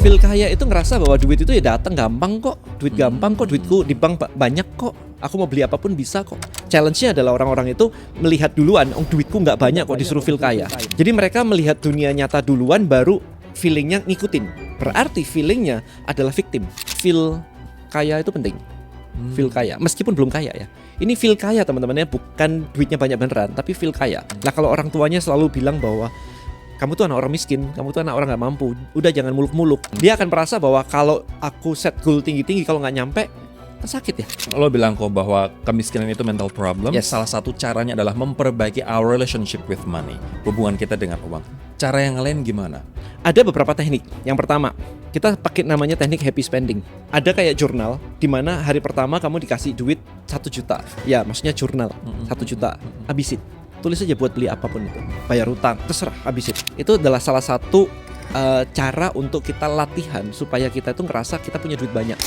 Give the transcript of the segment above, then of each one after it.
Feel kaya itu ngerasa bahwa duit itu ya datang gampang kok. Duit gampang kok, duitku di bank banyak kok. Aku mau beli apapun bisa kok. Challenge-nya adalah orang-orang itu melihat duluan, duitku nggak banyak kok disuruh feel kaya. Jadi mereka melihat dunia nyata duluan baru feelingnya ngikutin. Berarti feelingnya adalah victim. Feel kaya itu penting. Feel kaya, meskipun belum kaya ya. Ini feel kaya teman-temannya, bukan duitnya banyak beneran, tapi feel kaya. Nah kalau orang tuanya selalu bilang bahwa kamu tuh anak orang miskin, kamu tuh anak orang gak mampu, udah jangan muluk-muluk. Dia akan merasa bahwa kalau aku set goal tinggi-tinggi, kalau gak nyampe, kan sakit ya. Lo bilang kok bahwa kemiskinan itu mental problem. Yes. Salah satu caranya adalah memperbaiki our relationship with money, hubungan kita dengan uang. Cara yang lain gimana? Ada beberapa teknik. Yang pertama, kita pakai namanya teknik happy spending. Ada kayak jurnal, di mana hari pertama kamu dikasih duit 1 juta. Ya, maksudnya jurnal 1 juta, habisin. Tulis aja buat beli apapun itu, bayar utang, terserah, habisin. Itu adalah salah satu cara untuk kita latihan supaya kita itu ngerasa kita punya duit banyak.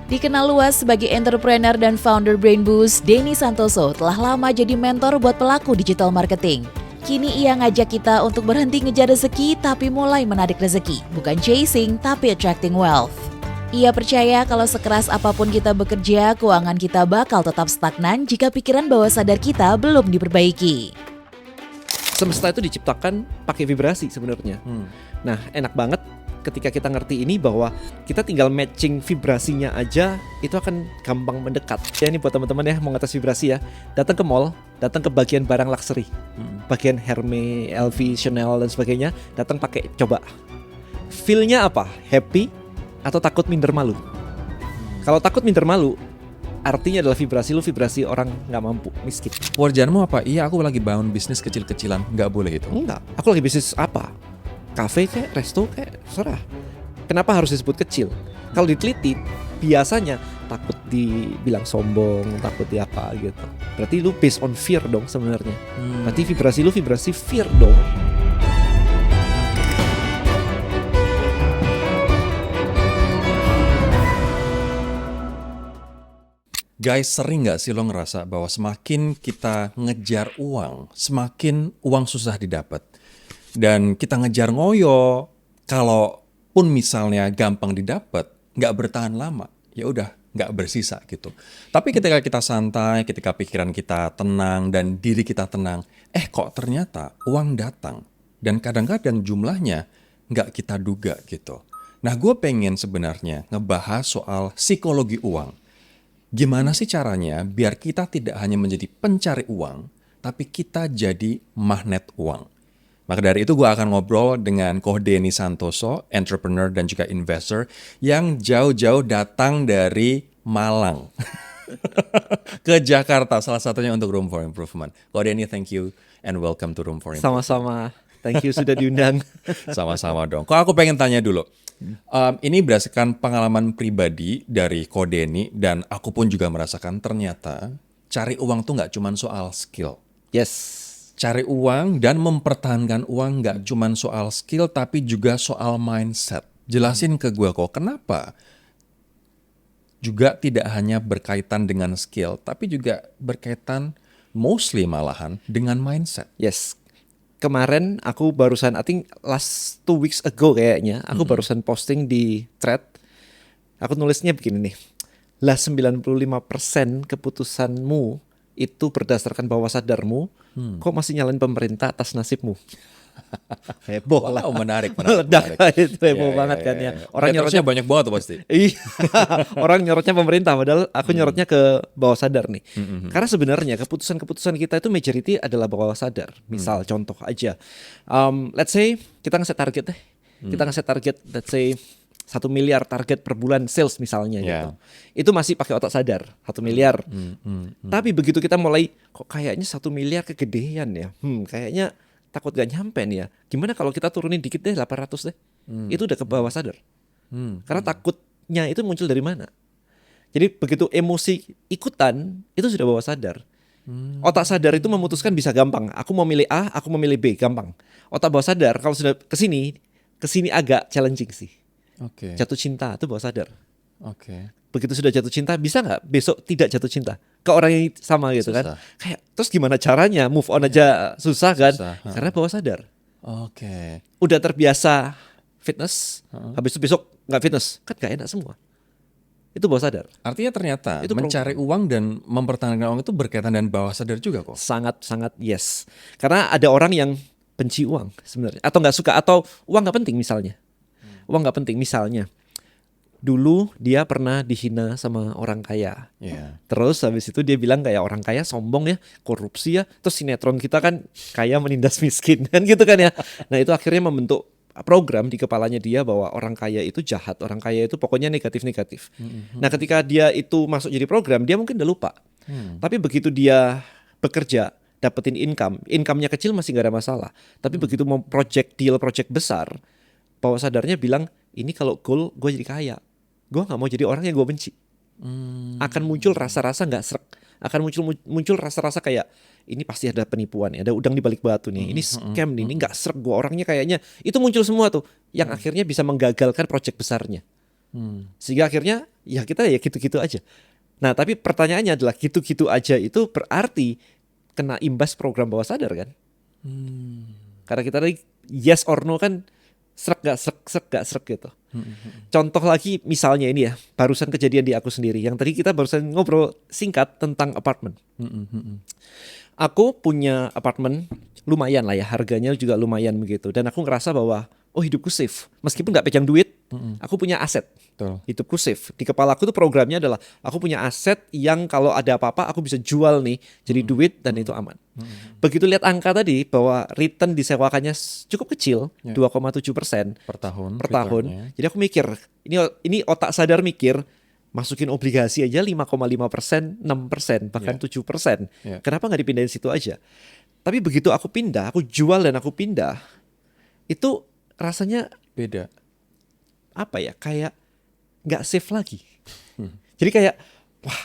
Dikenal luas sebagai entrepreneur dan founder Brain Boost, Denny Santoso telah lama jadi mentor buat pelaku digital marketing. Kini ia ngajak kita untuk berhenti ngejar rezeki tapi mulai menarik rezeki, bukan chasing tapi attracting wealth. Ia percaya kalau sekeras apapun kita bekerja, keuangan kita bakal tetap stagnan jika pikiran bawah sadar kita belum diperbaiki. Semesta itu diciptakan pakai vibrasi sebenarnya. Nah, enak banget ketika kita ngerti ini bahwa kita tinggal matching vibrasinya aja, itu akan gampang mendekat. Ya ini buat teman-teman ya, mau ngetes vibrasi ya, datang ke mall, datang ke bagian barang luxury, bagian Hermes, LV, Chanel dan sebagainya, datang pakai, coba. Feel-nya apa? Happy atau takut minder malu? Kalau takut minder malu, artinya adalah vibrasi lu vibrasi orang nggak mampu, miskin. Pekerjaanmu apa? Iya, aku lagi bangun bisnis kecil-kecilan. Nggak boleh itu. Enggak, aku lagi bisnis apa? Cafe kayak, resto kayak, serah. Kenapa harus disebut kecil? Kalau diteliti, biasanya takut dibilang sombong, takut di apa gitu. Berarti lu based on fear dong sebenarnya. Berarti vibrasi lu vibrasi fear dong. Guys, sering nggak sih lo ngerasa bahwa semakin kita ngejar uang, semakin uang susah didapat. Dan kita ngejar ngoyo, kalaupun misalnya gampang didapat, nggak bertahan lama, ya udah nggak bersisa gitu. Tapi ketika kita santai, ketika pikiran kita tenang dan diri kita tenang, kok ternyata uang datang. Dan kadang-kadang jumlahnya nggak kita duga gitu. Nah, gue pengen sebenarnya ngebahas soal psikologi uang. Gimana sih caranya biar kita tidak hanya menjadi pencari uang, tapi kita jadi magnet uang? Maka dari itu gue akan ngobrol dengan Ko Denny Santoso, entrepreneur dan juga investor yang jauh-jauh datang dari Malang ke Jakarta, salah satunya untuk Room for Improvement. Ko Denny, thank you and welcome to Room for Improvement. Sama-sama, thank you sudah diundang. Sama-sama dong. Kok aku pengen tanya dulu. Ini berdasarkan pengalaman pribadi dari Ko Denny dan aku pun juga merasakan ternyata cari uang tuh nggak cuma soal skill. Yes. Cari uang dan mempertahankan uang nggak cuma soal skill tapi juga soal mindset. Jelasin ke gue kok kenapa juga tidak hanya berkaitan dengan skill tapi juga berkaitan mostly malahan dengan mindset. Yes. Kemarin aku barusan, I think last 2 weeks ago kayaknya, aku barusan posting di thread. Aku nulisnya begini nih. Lah 95% keputusanmu itu berdasarkan bawah sadarmu, kok masih nyalain pemerintah atas nasibmu? Heboh lah. Menarik. Meledak itu heboh banget kan ya. Orang nyorotnya banyak banget tuh pasti. Iya, orang nyorotnya pemerintah, padahal aku nyorotnya ke bawah sadar nih. Karena sebenarnya keputusan-keputusan kita itu majority adalah bawah sadar. Misal contoh aja, let's say kita ngeset target deh. Kita ngeset target, let's say 1 miliar target per bulan sales misalnya gitu. Itu masih pakai otak sadar, 1 miliar. Tapi begitu kita mulai, kok kayaknya 1 miliar kegedean ya. Kayaknya takut gak nyampe nih ya. Gimana kalau kita turunin dikit deh, 800 deh. Itu udah ke bawah sadar. Karena takutnya itu muncul dari mana? Jadi begitu emosi ikutan, itu sudah bawah sadar. Otak sadar itu memutuskan bisa gampang. Aku mau milih A, aku mau milih B, gampang. Otak bawah sadar kalau sudah kesini agak challenging sih. Jatuh cinta itu bawah sadar. Begitu sudah jatuh cinta, bisa nggak besok tidak jatuh cinta ke orang yang sama gitu kan? Kayak terus gimana caranya move on aja susah kan? Karena bawah sadar. Udah terbiasa fitness, habis itu besok nggak fitness, kan nggak enak semua. Itu bawah sadar. Artinya ternyata Itu mencari uang dan mempertahankan uang itu berkaitan dengan bawah sadar juga kok. Sangat-sangat yes. Karena ada orang yang benci uang sebenarnya, atau nggak suka, atau uang nggak penting misalnya. Uang nggak penting misalnya. Dulu dia pernah dihina sama orang kaya. Iya. Terus habis itu dia bilang kayak orang kaya sombong ya, korupsi ya. Terus sinetron kita kan kaya menindas miskin kan gitu kan ya. Nah itu akhirnya membentuk program di kepalanya dia bahwa orang kaya itu jahat, orang kaya itu pokoknya negatif-negatif. Nah ketika dia itu masuk jadi program, dia mungkin udah lupa. Tapi begitu dia bekerja, dapetin income-nya kecil masih gak ada masalah. Tapi begitu mau project besar, bawah sadarnya bilang, ini kalau goal gue jadi kaya, gue nggak mau jadi orang yang gue benci. Akan muncul rasa-rasa nggak srek, akan muncul rasa-rasa kayak ini pasti ada penipuan, ya, ada udang di balik batu nih, ini scam nih, ini nggak srek gue orangnya kayaknya. Itu muncul semua tuh, yang akhirnya bisa menggagalkan project besarnya. Sehingga akhirnya ya kita ya gitu-gitu aja. Nah tapi pertanyaannya adalah gitu-gitu aja itu berarti kena imbas program bawah sadar kan? Karena kita tadi yes or no kan, srek gak srek gitu. Contoh lagi misalnya ini ya, barusan kejadian di aku sendiri. Yang tadi kita barusan ngobrol singkat tentang apartemen. Aku punya apartemen lumayan lah ya, harganya juga lumayan begitu. Dan aku ngerasa bahwa oh hidupku safe. Meskipun gak pegang duit, aku punya aset. Betul. Hidupku safe. Di kepala aku tuh programnya adalah aku punya aset yang kalau ada apa-apa aku bisa jual nih jadi duit dan itu aman. Begitu lihat angka tadi bahwa return disewakannya cukup kecil, 2,7% Per tahun. per tahun. returnnya. Jadi aku mikir, ini otak sadar mikir, masukin obligasi aja 5,5%, 6%, bahkan 7%. Yeah. Kenapa nggak dipindahin situ aja? Tapi begitu aku pindah, aku jual dan aku pindah, itu rasanya Beda. apa ya? Kayak nggak safe lagi. Jadi kayak, wah,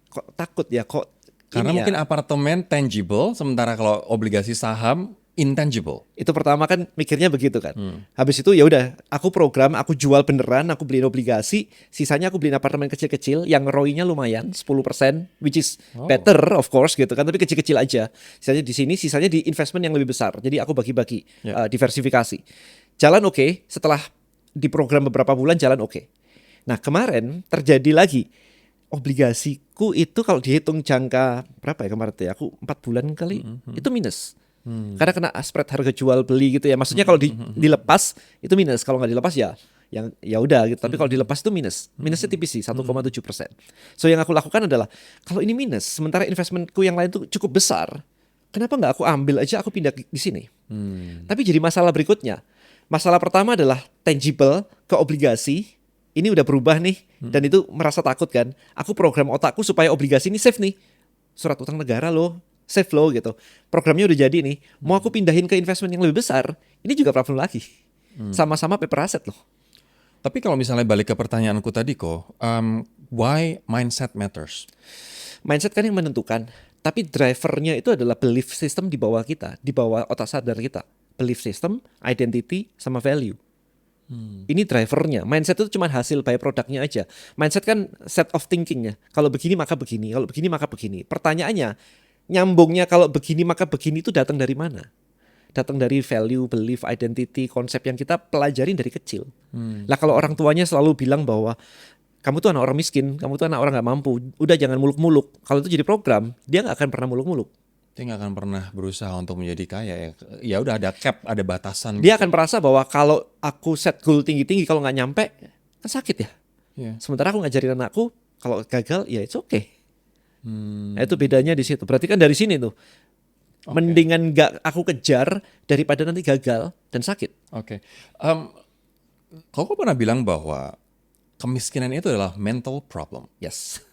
kok takut ya, kok Karena ini ya. mungkin apartemen tangible, sementara kalau obligasi saham intangible. Itu pertama kan mikirnya begitu kan. Habis itu ya udah, aku program, aku jual beneran, aku beliin obligasi, sisanya aku beliin apartemen kecil-kecil yang ROI-nya lumayan 10%, which is better of course gitu kan, tapi kecil-kecil aja. Sisanya di sini, sisanya di investment yang lebih besar. Jadi aku bagi-bagi, diversifikasi. Jalan oke, setelah diprogram beberapa bulan jalan oke. Nah, kemarin terjadi lagi. Obligasiku itu kalau dihitung jangka berapa ya kemarin tuh ya, aku 4 bulan kali itu minus. Karena kena spread harga jual beli gitu ya. Maksudnya kalau dilepas itu minus, kalau nggak dilepas ya yang ya udah gitu. Tapi kalau dilepas itu minus. Minusnya tipis sih 1,7%. So yang aku lakukan adalah kalau ini minus, sementara investmentku yang lain tuh cukup besar, kenapa nggak aku ambil aja, aku pindah di sini. Tapi jadi masalah berikutnya. Masalah pertama adalah tangible ke obligasi. Ini udah berubah nih, dan itu merasa takut kan. Aku program otakku supaya obligasi ini safe nih. Surat utang negara loh, safe loh gitu. Programnya udah jadi nih. Mau aku pindahin ke investment yang lebih besar, ini juga problem lagi. Sama-sama paper asset loh. Tapi kalau misalnya balik ke pertanyaanku tadi kok, why mindset matters? Mindset kan yang menentukan. Tapi drivernya itu adalah belief system di bawah kita, di bawah otak sadar kita. Belief system, identity, sama value. Ini drivernya. Mindset itu cuma hasil byproductnya aja. Mindset kan set of thinkingnya. Kalau begini maka begini, kalau begini maka begini. Pertanyaannya, nyambungnya kalau begini maka begini itu datang dari mana? Datang dari value, belief, identity, konsep yang kita pelajarin dari kecil. Lah kalau orang tuanya selalu bilang bahwa kamu tuh anak orang miskin, kamu tuh anak orang gak mampu, udah jangan muluk-muluk. Kalau itu jadi program, dia gak akan pernah muluk-muluk. Dia nggak akan pernah berusaha untuk menjadi kaya ya. Ya udah ada cap, ada batasan. Dia akan merasa bahwa kalau aku set goal tinggi-tinggi, kalau nggak nyampe kan sakit ya. Yeah. Sementara aku ngajarin anakku kalau gagal ya it's okay. Nah, itu bedanya di situ. Berarti kan dari sini tuh. Mendingan nggak aku kejar daripada nanti gagal dan sakit. Oke. Kau pernah bilang bahwa kemiskinan itu adalah mental problem. Yes.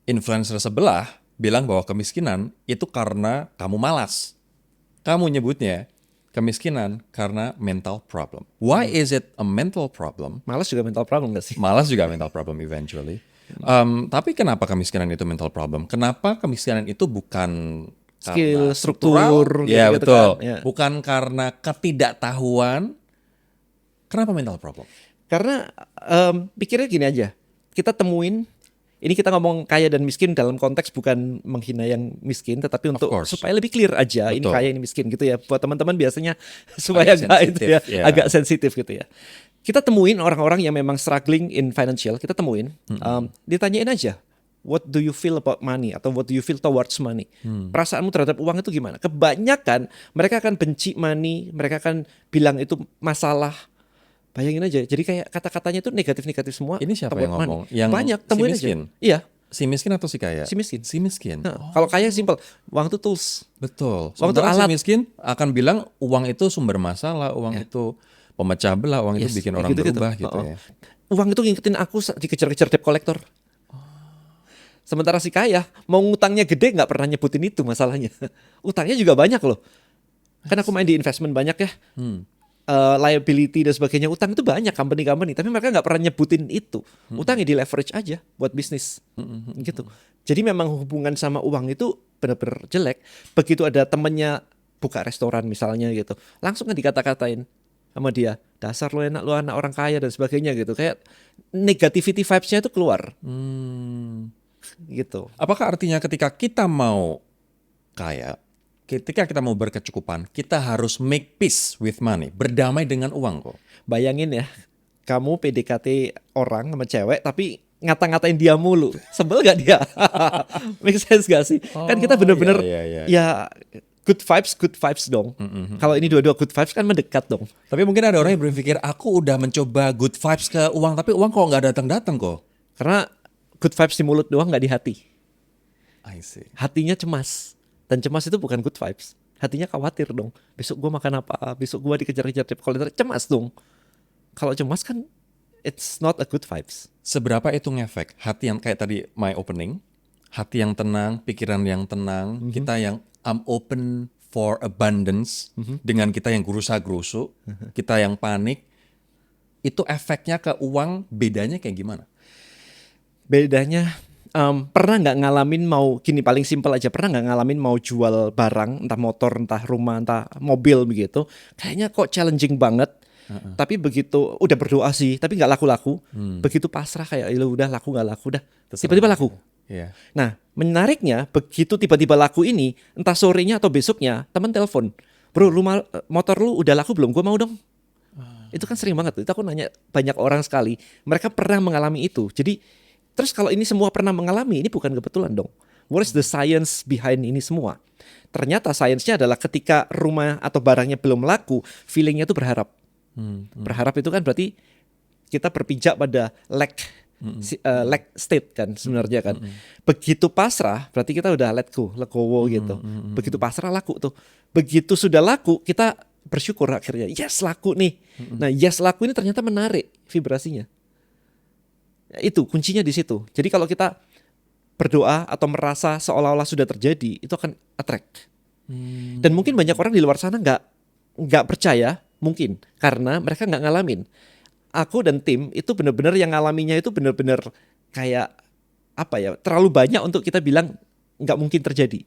Influencer sebelah bilang bahwa kemiskinan itu karena kamu malas. Kamu nyebutnya kemiskinan karena mental problem. Why is it a mental problem? Malas juga mental problem nggak sih? Malas juga mental problem eventually. Tapi kenapa kemiskinan itu mental problem? Kenapa kemiskinan itu bukan Skill, karena struktur, Ya gitu betul. kan, ya. Bukan karena ketidaktahuan. Kenapa mental problem? Karena pikirnya gini aja. Kita temuin Ini kita ngomong kaya dan miskin dalam konteks bukan menghina yang miskin, tetapi untuk course. supaya lebih clear aja ini Betul. kaya ini miskin gitu ya. Buat teman-teman biasanya supaya nggak itu ya, sensitif, ya. agak sensitif gitu ya. Kita temuin orang-orang yang memang struggling in financial, kita temuin, ditanyain aja, what do you feel about money atau what do you feel towards money? Perasaanmu terhadap uang itu gimana? Kebanyakan mereka akan benci money, mereka akan bilang itu masalah. Bayangin aja, jadi kayak kata-katanya itu negatif-negatif semua. Ini siapa toward yang money. ngomong? Yang banyak, si temuin miskin? aja. Iya, Si miskin atau si kaya? si miskin. Si miskin. Nah, kalau kaya simple, uang itu tools. Betul. Uang itu Sementara si alat. miskin akan bilang uang itu sumber masalah, uang itu pemecah belah, uang itu Yes, bikin kayak orang gitu-gitu. berubah gitu Oh. ya. Uang itu ngingetin aku dikejar-kejar debt collector. Sementara si kaya mau ngutangnya gede nggak pernah nyebutin itu masalahnya. Utangnya juga banyak loh. Kan aku main di investment banyak ya. Liability dan sebagainya, utang itu banyak company-company, tapi mereka nggak pernah nyebutin itu. Utangnya di leverage aja buat bisnis, gitu. Jadi memang hubungan sama uang itu benar-benar jelek. Begitu ada temennya buka restoran misalnya gitu, langsung kan dikata-katain sama dia, dasar lu anak orang kaya dan sebagainya gitu. Kayak negativity vibes-nya itu keluar, gitu. Apakah artinya ketika kita mau kaya, ketika kita mau berkecukupan, kita harus make peace with money, berdamai dengan uang kok. Bayangin ya, kamu PDKT orang sama cewek tapi ngata-ngatain dia mulu. Sebel gak dia? Make sense gak sih? Kan kita bener-bener iya. ya good vibes dong. Kalau ini dua-dua good vibes kan mendekat dong. Tapi mungkin ada orang yang berpikir, aku udah mencoba good vibes ke uang, tapi uang kok nggak datang-datang kok. Karena good vibes di mulut doang gak di hati. I see. Hatinya cemas. Dan cemas itu bukan good vibes. Hatinya khawatir dong. Besok gue makan apa? Besok gue dikejar-kejar debt collector. Cemas dong. Kalau cemas kan it's not a good vibes. Seberapa itu ngefek? Hati yang kayak tadi my opening, hati yang tenang, pikiran yang tenang, kita yang I'm open for abundance, dengan kita yang gerusa-gerusu, kita yang panik, itu efeknya ke uang bedanya kayak gimana? Bedanya pernah nggak ngalamin mau gini, paling simpel aja, pernah nggak ngalamin mau jual barang, entah motor, entah rumah, entah mobil begitu, kayaknya kok challenging banget, tapi begitu udah berdoa sih, tapi nggak laku-laku, begitu pasrah kayak ya udah laku nggak laku dah, tiba-tiba laku. Iya. Nah menariknya begitu tiba-tiba laku ini, entah sorenya atau besoknya teman telepon, bro motor lu udah laku belum? Gue mau dong. Itu kan sering banget tuh. Itu aku nanya banyak orang sekali, mereka pernah mengalami itu. Jadi terus kalau ini semua pernah mengalami, ini bukan kebetulan dong. What is the science behind ini semua? Ternyata sainsnya adalah ketika rumah atau barangnya belum laku, feelingnya itu berharap. Berharap itu kan berarti kita berpijak pada lack state kan sebenarnya kan. Begitu pasrah, berarti kita udah legowo gitu. Begitu pasrah laku tuh. Begitu sudah laku, kita bersyukur akhirnya. Yes, laku nih. Nah, yes laku ini ternyata menarik vibrasinya. Itu kuncinya di situ. Jadi kalau kita berdoa atau merasa seolah-olah sudah terjadi, itu akan attract. Dan mungkin banyak orang di luar sana nggak percaya, mungkin karena mereka nggak ngalamin. Aku dan tim itu benar-benar yang ngalaminya itu benar-benar kayak apa ya? Terlalu banyak untuk kita bilang nggak mungkin terjadi.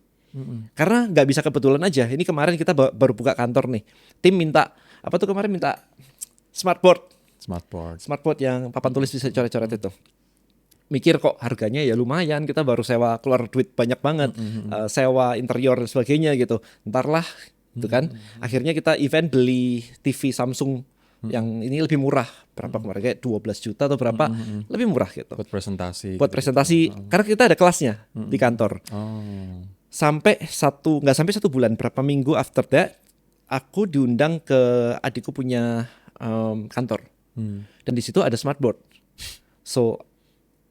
Karena nggak bisa kebetulan aja. Ini kemarin kita baru buka kantor nih. Tim minta apa tuh kemarin, minta smartboard yang papan tulis bisa coret-coret itu. Mikir kok harganya ya lumayan, kita baru sewa keluar duit banyak banget, sewa interior dan sebagainya gitu. Ntar lah, gitu kan. Akhirnya kita event beli TV Samsung yang ini lebih murah, berapa kemarin kayak 12 juta atau berapa, lebih murah gitu. Buat presentasi. Buat presentasi, karena kita ada kelasnya di kantor. Sampai nggak sampai satu bulan, berapa minggu after that, aku diundang ke adikku punya kantor. Dan di situ ada smartboard. So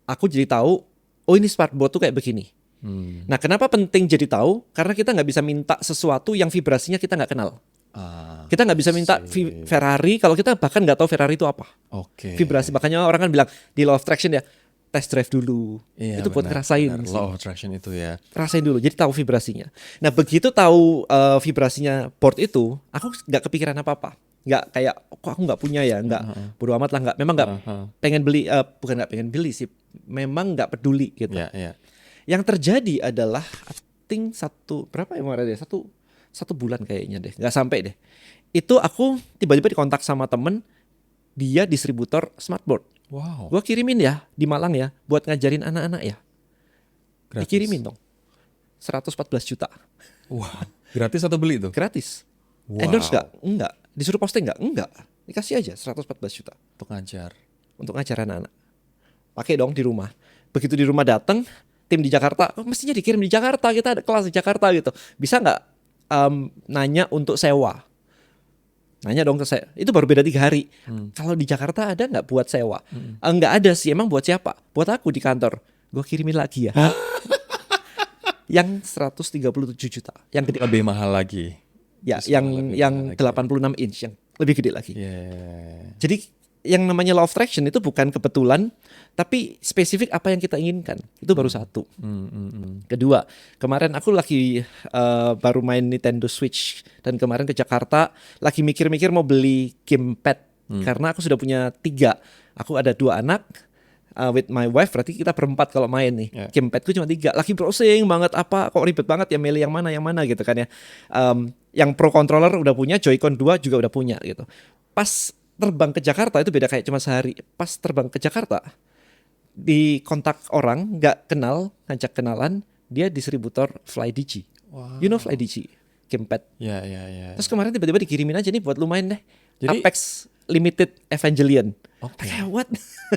aku jadi tahu, oh ini smartboard tuh kayak begini. Nah kenapa penting jadi tahu? Karena kita nggak bisa minta sesuatu yang vibrasinya kita nggak kenal. Kita nggak bisa minta Ferrari kalau kita bahkan nggak tahu Ferrari itu apa. Vibrasi, makanya orang kan bilang di law of attraction ya, test drive dulu. Iya, itu buat ngerasain. Law of attraction itu ya. Rasain dulu, jadi tahu vibrasinya. Nah begitu tahu vibrasinya board itu, aku nggak kepikiran apa-apa. Nggak kayak kok aku nggak punya ya, nggak bodo amat lah, nggak, memang nggak pengen beli, bukan nggak pengen beli sih, memang nggak peduli gitu. Yang terjadi adalah I think berapa ya kemarin deh, satu bulan kayaknya deh, nggak sampai deh. Itu aku tiba-tiba dikontak sama temen, dia distributor smartboard. Wow. Gua kirimin ya di Malang ya buat ngajarin anak-anak ya. Gratis. Dikirimin dong. 114 juta. Wah, gratis atau beli tuh? Gratis. Wow. Endorse gak? Enggak. Disuruh posting gak? Enggak. Dikasih aja 114 juta Untuk ngajar. untuk ngajar anak-anak. Pakai dong di rumah. Begitu di rumah datang, tim di Jakarta, mestinya dikirim di Jakarta, kita ada kelas di Jakarta gitu. Bisa nggak nanya untuk sewa? Nanya dong ke saya. Itu baru beda 3 hari. Kalau di Jakarta ada nggak buat sewa? Nggak ada sih. Emang buat siapa? Buat aku di kantor. Gue kirimin lagi ya. Yang 137 juta. Yang gede. Lebih mahal lagi. Ya, Justru lebih yang mahal lagi. 86 inch, yang lebih gede lagi. Yeah. Jadi yang namanya law of attraction itu bukan kebetulan, tapi spesifik apa yang kita inginkan. Itu baru satu. Kedua, kemarin aku lagi baru main Nintendo Switch dan kemarin ke Jakarta lagi mikir-mikir mau beli gamepad karena aku sudah punya 3. Aku ada 2 anak. With my wife berarti kita berempat kalau main nih. Yeah. Gamepadku cuma 3. Lagi browsing banget apa kok ribet banget ya milih yang mana gitu kan ya. Yang Pro Controller udah punya, Joy-Con 2 juga udah punya gitu. Pas terbang ke Jakarta itu beda kayak cuma sehari. Pas terbang ke Jakarta di kontak orang nggak kenal, ngajak kenalan, dia distributor FlyDigi. Wow. You know FlyDigi gamepad. Ya. Terus kemarin tiba-tiba dikirimin aja nih buat lu main deh. Jadi- Apex Limited Evangelion. Oke. Kayak what?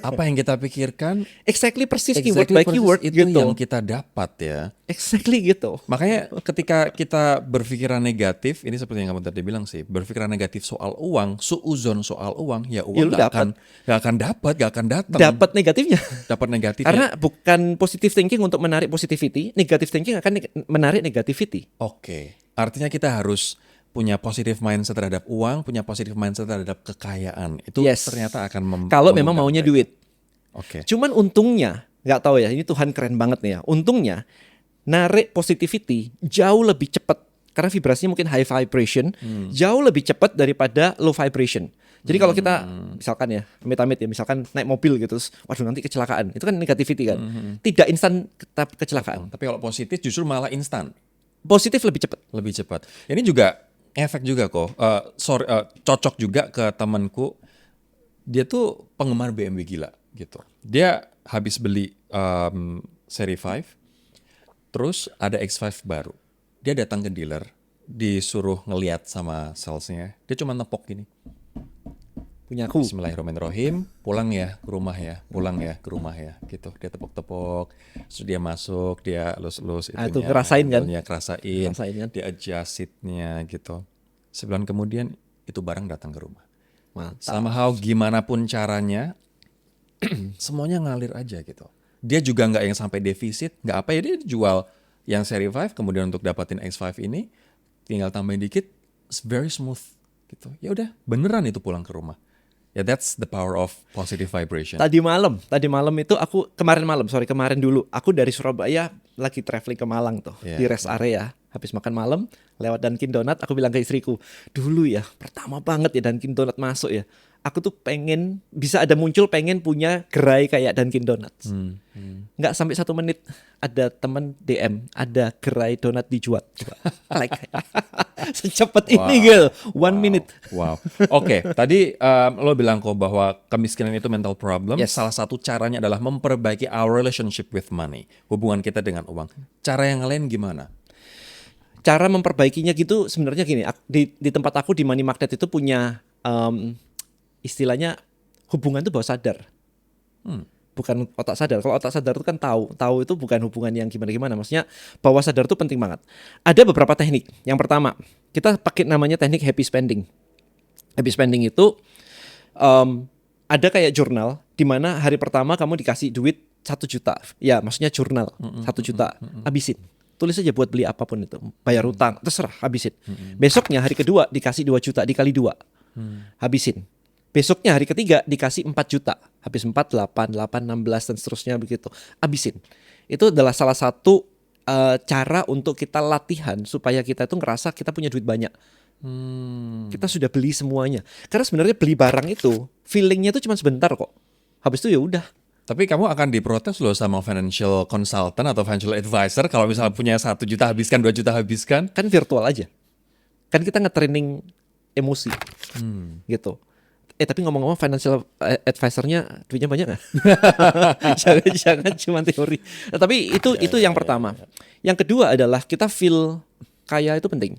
Apa yang kita pikirkan Exactly persis exactly keyword by persis keyword itu gitu. yang kita dapat ya. Exactly gitu. Makanya ketika kita berpikiran negatif, ini seperti yang kamu tadi bilang sih, berpikiran negatif soal uang, suuzon soal uang, ya Ya uang lu gak akan datang. Dapat negatifnya. Dapat negatif. Karena bukan positive thinking untuk menarik positivity, negative thinking akan menarik negativity. Oke. Artinya kita harus punya positive mindset terhadap uang, punya positive mindset terhadap kekayaan. Itu Yes. ternyata akan Kalau memang maunya memudahkan. duit. Oke. Cuman untungnya, nggak tahu ya, ini Tuhan keren banget nih ya. Untungnya narik positivity jauh lebih cepat karena vibrasinya mungkin high vibration, jauh lebih cepat daripada low vibration. Jadi kalau kita misalkan ya, amit-amit ya, misalkan naik mobil gitu, terus, waduh nanti kecelakaan, itu kan negativity kan, tidak instan kecelakaan. Tapi kalau positif justru malah instan, Positif lebih cepat. lebih cepat. Ini juga efek juga kok. Cocok juga ke temanku. Dia tuh penggemar BMW gila gitu. Dia habis beli seri 5, terus ada X5 baru. Dia datang ke dealer, disuruh ngeliat sama salesnya. Dia cuma nepok gini. Punya aku. Bismillahirrahmanirrahim, pulang ya ke rumah ya, gitu. Dia tepok-tepok, terus dia masuk, dia elus-elus Ah, itunya. tuh ngerasain kan? handle-nya, Kerasain Ngerasain kan? dia adjust seat-nya gitu. Sebulan kemudian itu barang datang ke rumah. Mantap. Somehow gimana pun caranya, semuanya ngalir aja gitu. Dia juga nggak yang sampai defisit, nggak apa ya, dia jual yang seri 5, kemudian untuk dapatin X5 ini, tinggal tambahin dikit, it's very smooth gitu. Ya udah, beneran itu pulang ke rumah. Ya that's the power of positive vibration. Tadi malam itu aku kemarin dulu aku dari Surabaya lagi traveling ke Malang tuh Yeah. di rest area. Habis makan malam lewat Dunkin Donut aku bilang ke istriku, dulu ya pertama banget ya Dunkin Donut masuk ya. Aku tuh pengen pengen punya gerai kayak Dunkin Donuts. Nggak sampai 1 menit ada teman DM ada gerai donat dijual. Coba like secepat ini girl 1 minute. Wow. Oke, tadi lo bilang kok bahwa kemiskinan itu mental problem. Yes. Salah satu caranya adalah memperbaiki our relationship with money, hubungan kita dengan uang. Cara yang lain gimana? Cara memperbaikinya gitu sebenarnya gini, di tempat aku di Money Magnet itu punya istilahnya hubungan itu bawah sadar. Bukan otak sadar. Kalau otak sadar itu kan tahu itu bukan hubungan yang gimana-gimana. Maksudnya bawah sadar itu penting banget. Ada beberapa teknik. Yang pertama, kita pakai namanya teknik happy spending. Happy spending itu ada kayak jurnal di mana hari pertama kamu dikasih duit 1 juta. Ya, maksudnya jurnal 1 juta. Habisin. Tulis aja buat beli apapun itu. Bayar utang, terserah, habisin. Besoknya hari kedua dikasih 2 juta dikali 2. Habisin. Besoknya hari ketiga dikasih 4 juta. Habis 4, 8, 16 dan seterusnya begitu. Habisin. Itu adalah salah satu cara untuk kita latihan supaya kita itu ngerasa kita punya duit banyak. Kita sudah beli semuanya. Karena sebenarnya beli barang itu feelingnya itu cuma sebentar kok. Habis itu ya udah. Tapi kamu akan diprotes loh sama financial consultant atau financial advisor kalau misalnya punya 1 juta habiskan, 2 juta habiskan. Kan virtual aja. Kan kita nge-training emosi. Gitu. Tapi ngomong-ngomong financial advisor-nya duitnya banyak nggak? Jangan cuma teori. Nah, tapi itu yang pertama. Yang kedua adalah kita feel kaya itu penting.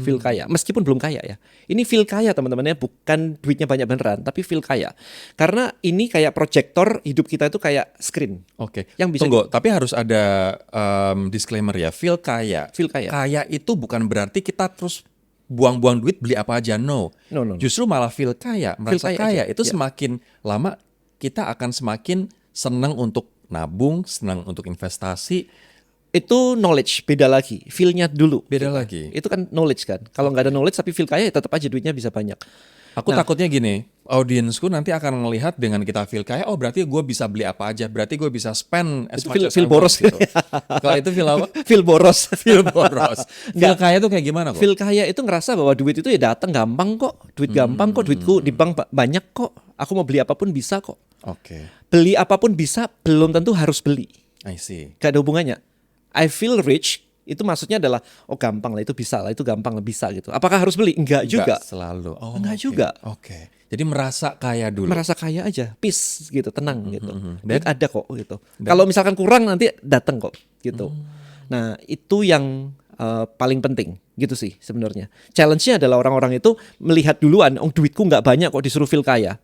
Feel kaya, meskipun belum kaya ya. Ini feel kaya teman-temannya, bukan duitnya banyak beneran, tapi feel kaya. Karena ini kayak proyektor hidup kita itu kayak screen. Oke. Yang bisa Tunggu, tapi harus ada disclaimer ya. Feel kaya. Feel kaya. Kaya itu bukan berarti kita terus buang-buang duit beli apa aja. No. No. Justru malah feel kaya, merasa kaya. aja. Itu Ya. semakin lama kita akan semakin senang untuk nabung, senang untuk investasi. Itu knowledge, beda lagi. Feel-nya dulu. Beda lagi. Itu kan knowledge kan. Kalau nggak ada knowledge tapi feel kaya, ya tetap aja duitnya bisa banyak. Aku takutnya gini, audiensku nanti akan melihat dengan kita feel kaya, oh berarti gue bisa beli apa aja, berarti gue bisa spend as Itu much as I feel want boros. gitu. Kalau itu feel apa? Feel boros. Feel boros. Feel kaya tuh kayak gimana kok? Feel kaya itu ngerasa bahwa duit itu ya datang gampang kok. Duit gampang kok, duitku di bank banyak kok. Aku mau beli apapun bisa kok. Oke, Beli apapun bisa, belum tentu harus beli. I see. Gak ada hubungannya. I feel rich itu maksudnya adalah oh gampang lah, itu bisa lah, itu gampang lah, bisa gitu. Apakah harus beli? Enggak juga. Nggak selalu. Oh, Enggak oke. juga. Oke. Jadi merasa kaya dulu. Merasa kaya aja, peace gitu, tenang gitu. Dan- Duit ada kok gitu. Kalau misalkan kurang nanti datang kok gitu. Nah, itu yang paling penting gitu sih sebenarnya. Challenge-nya adalah orang-orang itu melihat duluan, oh duitku nggak banyak kok disuruh feel kaya.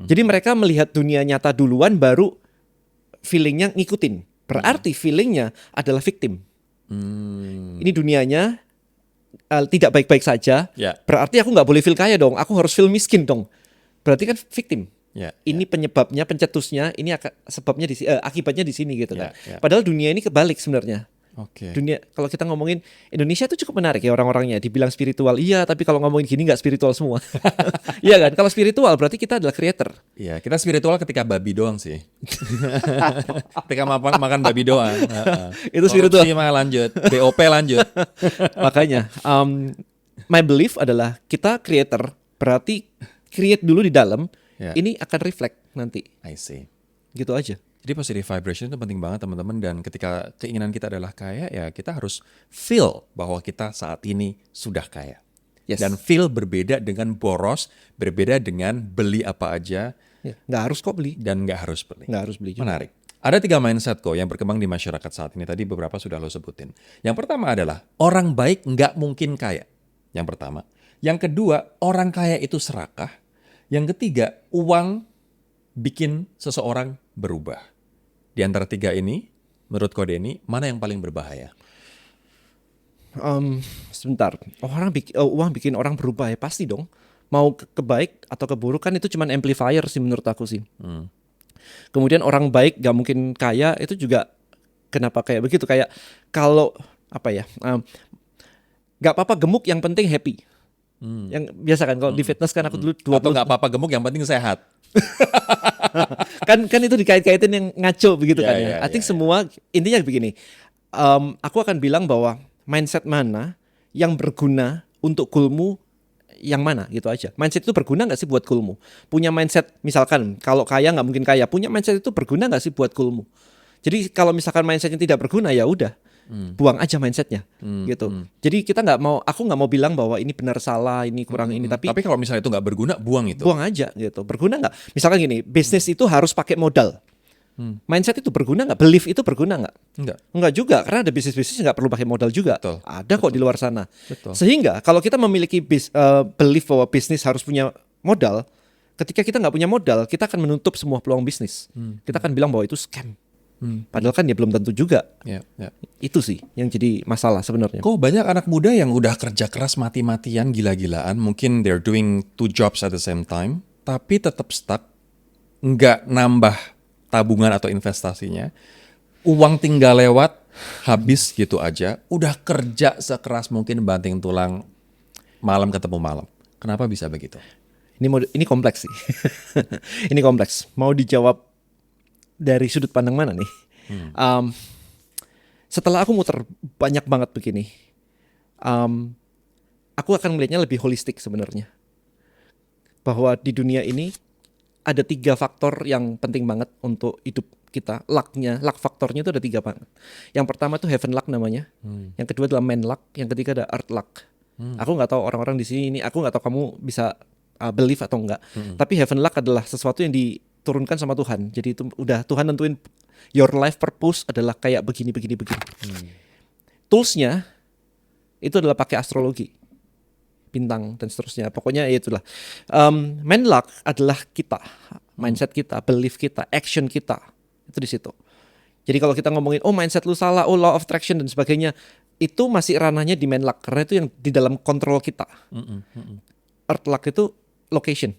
Jadi mereka melihat dunia nyata duluan baru feelingnya ngikutin. Berarti feelingnya adalah victim. Ini dunianya tidak baik-baik saja. Ya. Berarti aku nggak boleh feel kaya dong. Aku harus feel miskin dong. Berarti kan victim. Ya. Ini penyebabnya, pencetusnya, ini sebabnya akibatnya di sini gitu kan. Ya. Padahal dunia ini kebalik sebenarnya. Oke. Dunia, kalau kita ngomongin Indonesia itu cukup menarik ya orang-orangnya. Dibilang spiritual, iya, tapi kalau ngomongin gini nggak spiritual semua. Iya kan? Kalau spiritual berarti kita adalah creator. Iya, kita spiritual ketika babi doang sih. Ketika makan babi doang. Itu spiritual. Korupsi mah lanjut, BOP lanjut. Makanya, my belief adalah kita creator, berarti create dulu di dalam. Ya. Ini akan reflect nanti. I see. Gitu aja. Jadi positive vibration itu penting banget teman-teman, dan ketika keinginan kita adalah kaya, ya kita harus feel bahwa kita saat ini sudah kaya. Yes. Dan feel berbeda dengan boros, berbeda dengan beli apa aja, Ya, nggak harus kok beli. dan nggak harus beli. Nggak harus beli juga. Menarik. Ada 3 mindset kok yang berkembang di masyarakat saat ini. Tadi beberapa sudah lo sebutin. Yang pertama adalah orang baik nggak mungkin kaya. Yang pertama. Yang kedua, orang kaya itu serakah. Yang ketiga, uang bikin seseorang berubah. Di antara 3 ini, menurut Ko Denny, mana yang paling berbahaya? Sebentar. Uang bikin orang berubah ya pasti dong. Mau ke baik atau ke buruk kan itu cuman amplifier sih menurut aku sih. Kemudian orang baik gak mungkin kaya itu juga kenapa kayak begitu, kayak kalau apa ya, gak apa-apa gemuk yang penting happy. Yang biasa kan kalau di fitness kan aku dulu 20 Atau nggak apa-apa gemuk, yang penting sehat. kan itu dikait-kaitin yang ngaco begitu Ya, kan ya, ya. I think ya, semua intinya begini. Aku akan bilang bahwa mindset mana yang berguna untuk goalmu yang mana gitu aja. Mindset itu berguna nggak sih buat goalmu? Punya mindset misalkan kalau kaya nggak mungkin kaya. Punya mindset itu berguna nggak sih buat goalmu? Jadi kalau misalkan mindsetnya tidak berguna ya udah. Buang aja mindsetnya gitu. Jadi aku nggak mau bilang bahwa ini benar salah, ini kurang ini, tapi kalau misalnya itu nggak berguna, buang itu. buang aja gitu. Berguna nggak? Misalkan gini, bisnis itu harus pakai modal. Mindset itu berguna nggak? Belief itu berguna nggak? Enggak. Enggak juga, karena ada bisnis-bisnis nggak perlu pakai modal juga. Betul. Ada kok di luar sana. Betul. Sehingga kalau kita memiliki belief bahwa bisnis harus punya modal, ketika kita nggak punya modal, kita akan menutup semua peluang bisnis. Kita akan bilang bahwa itu scam. Padahal kan ya belum tentu juga. Ya. Itu sih yang jadi masalah sebenarnya. Kok banyak anak muda yang udah kerja keras mati-matian, gila-gilaan, mungkin they're doing 2 jobs at the same time, tapi tetap stuck, nggak nambah tabungan atau investasinya, uang tinggal lewat, habis gitu aja, udah kerja sekeras mungkin banting tulang, malam ketemu malam. Kenapa bisa begitu? Ini kompleks sih. Ini kompleks. Mau dijawab dari sudut pandang mana nih? Setelah aku muter banyak banget begini, aku akan melihatnya lebih holistik sebenarnya. Bahwa di dunia ini ada 3 faktor yang penting banget untuk hidup kita. Luck faktornya itu ada 3 banget. Yang pertama itu heaven luck namanya. Yang kedua adalah man luck. Yang ketiga ada earth luck. Aku nggak tahu orang-orang di sini, aku nggak tahu kamu bisa belief atau enggak. Tapi heaven luck adalah sesuatu yang diturunkan sama Tuhan. Jadi itu udah Tuhan nentuin your life purpose adalah kayak begini. Toolsnya itu adalah pakai astrologi, bintang dan seterusnya. Pokoknya ya itulah. Man luck adalah kita, mindset kita, belief kita, action kita. Itu di situ. Jadi kalau kita ngomongin mindset lu salah, law of attraction dan sebagainya, itu masih ranahnya di man luck karena itu yang di dalam kontrol kita. Earth luck itu location,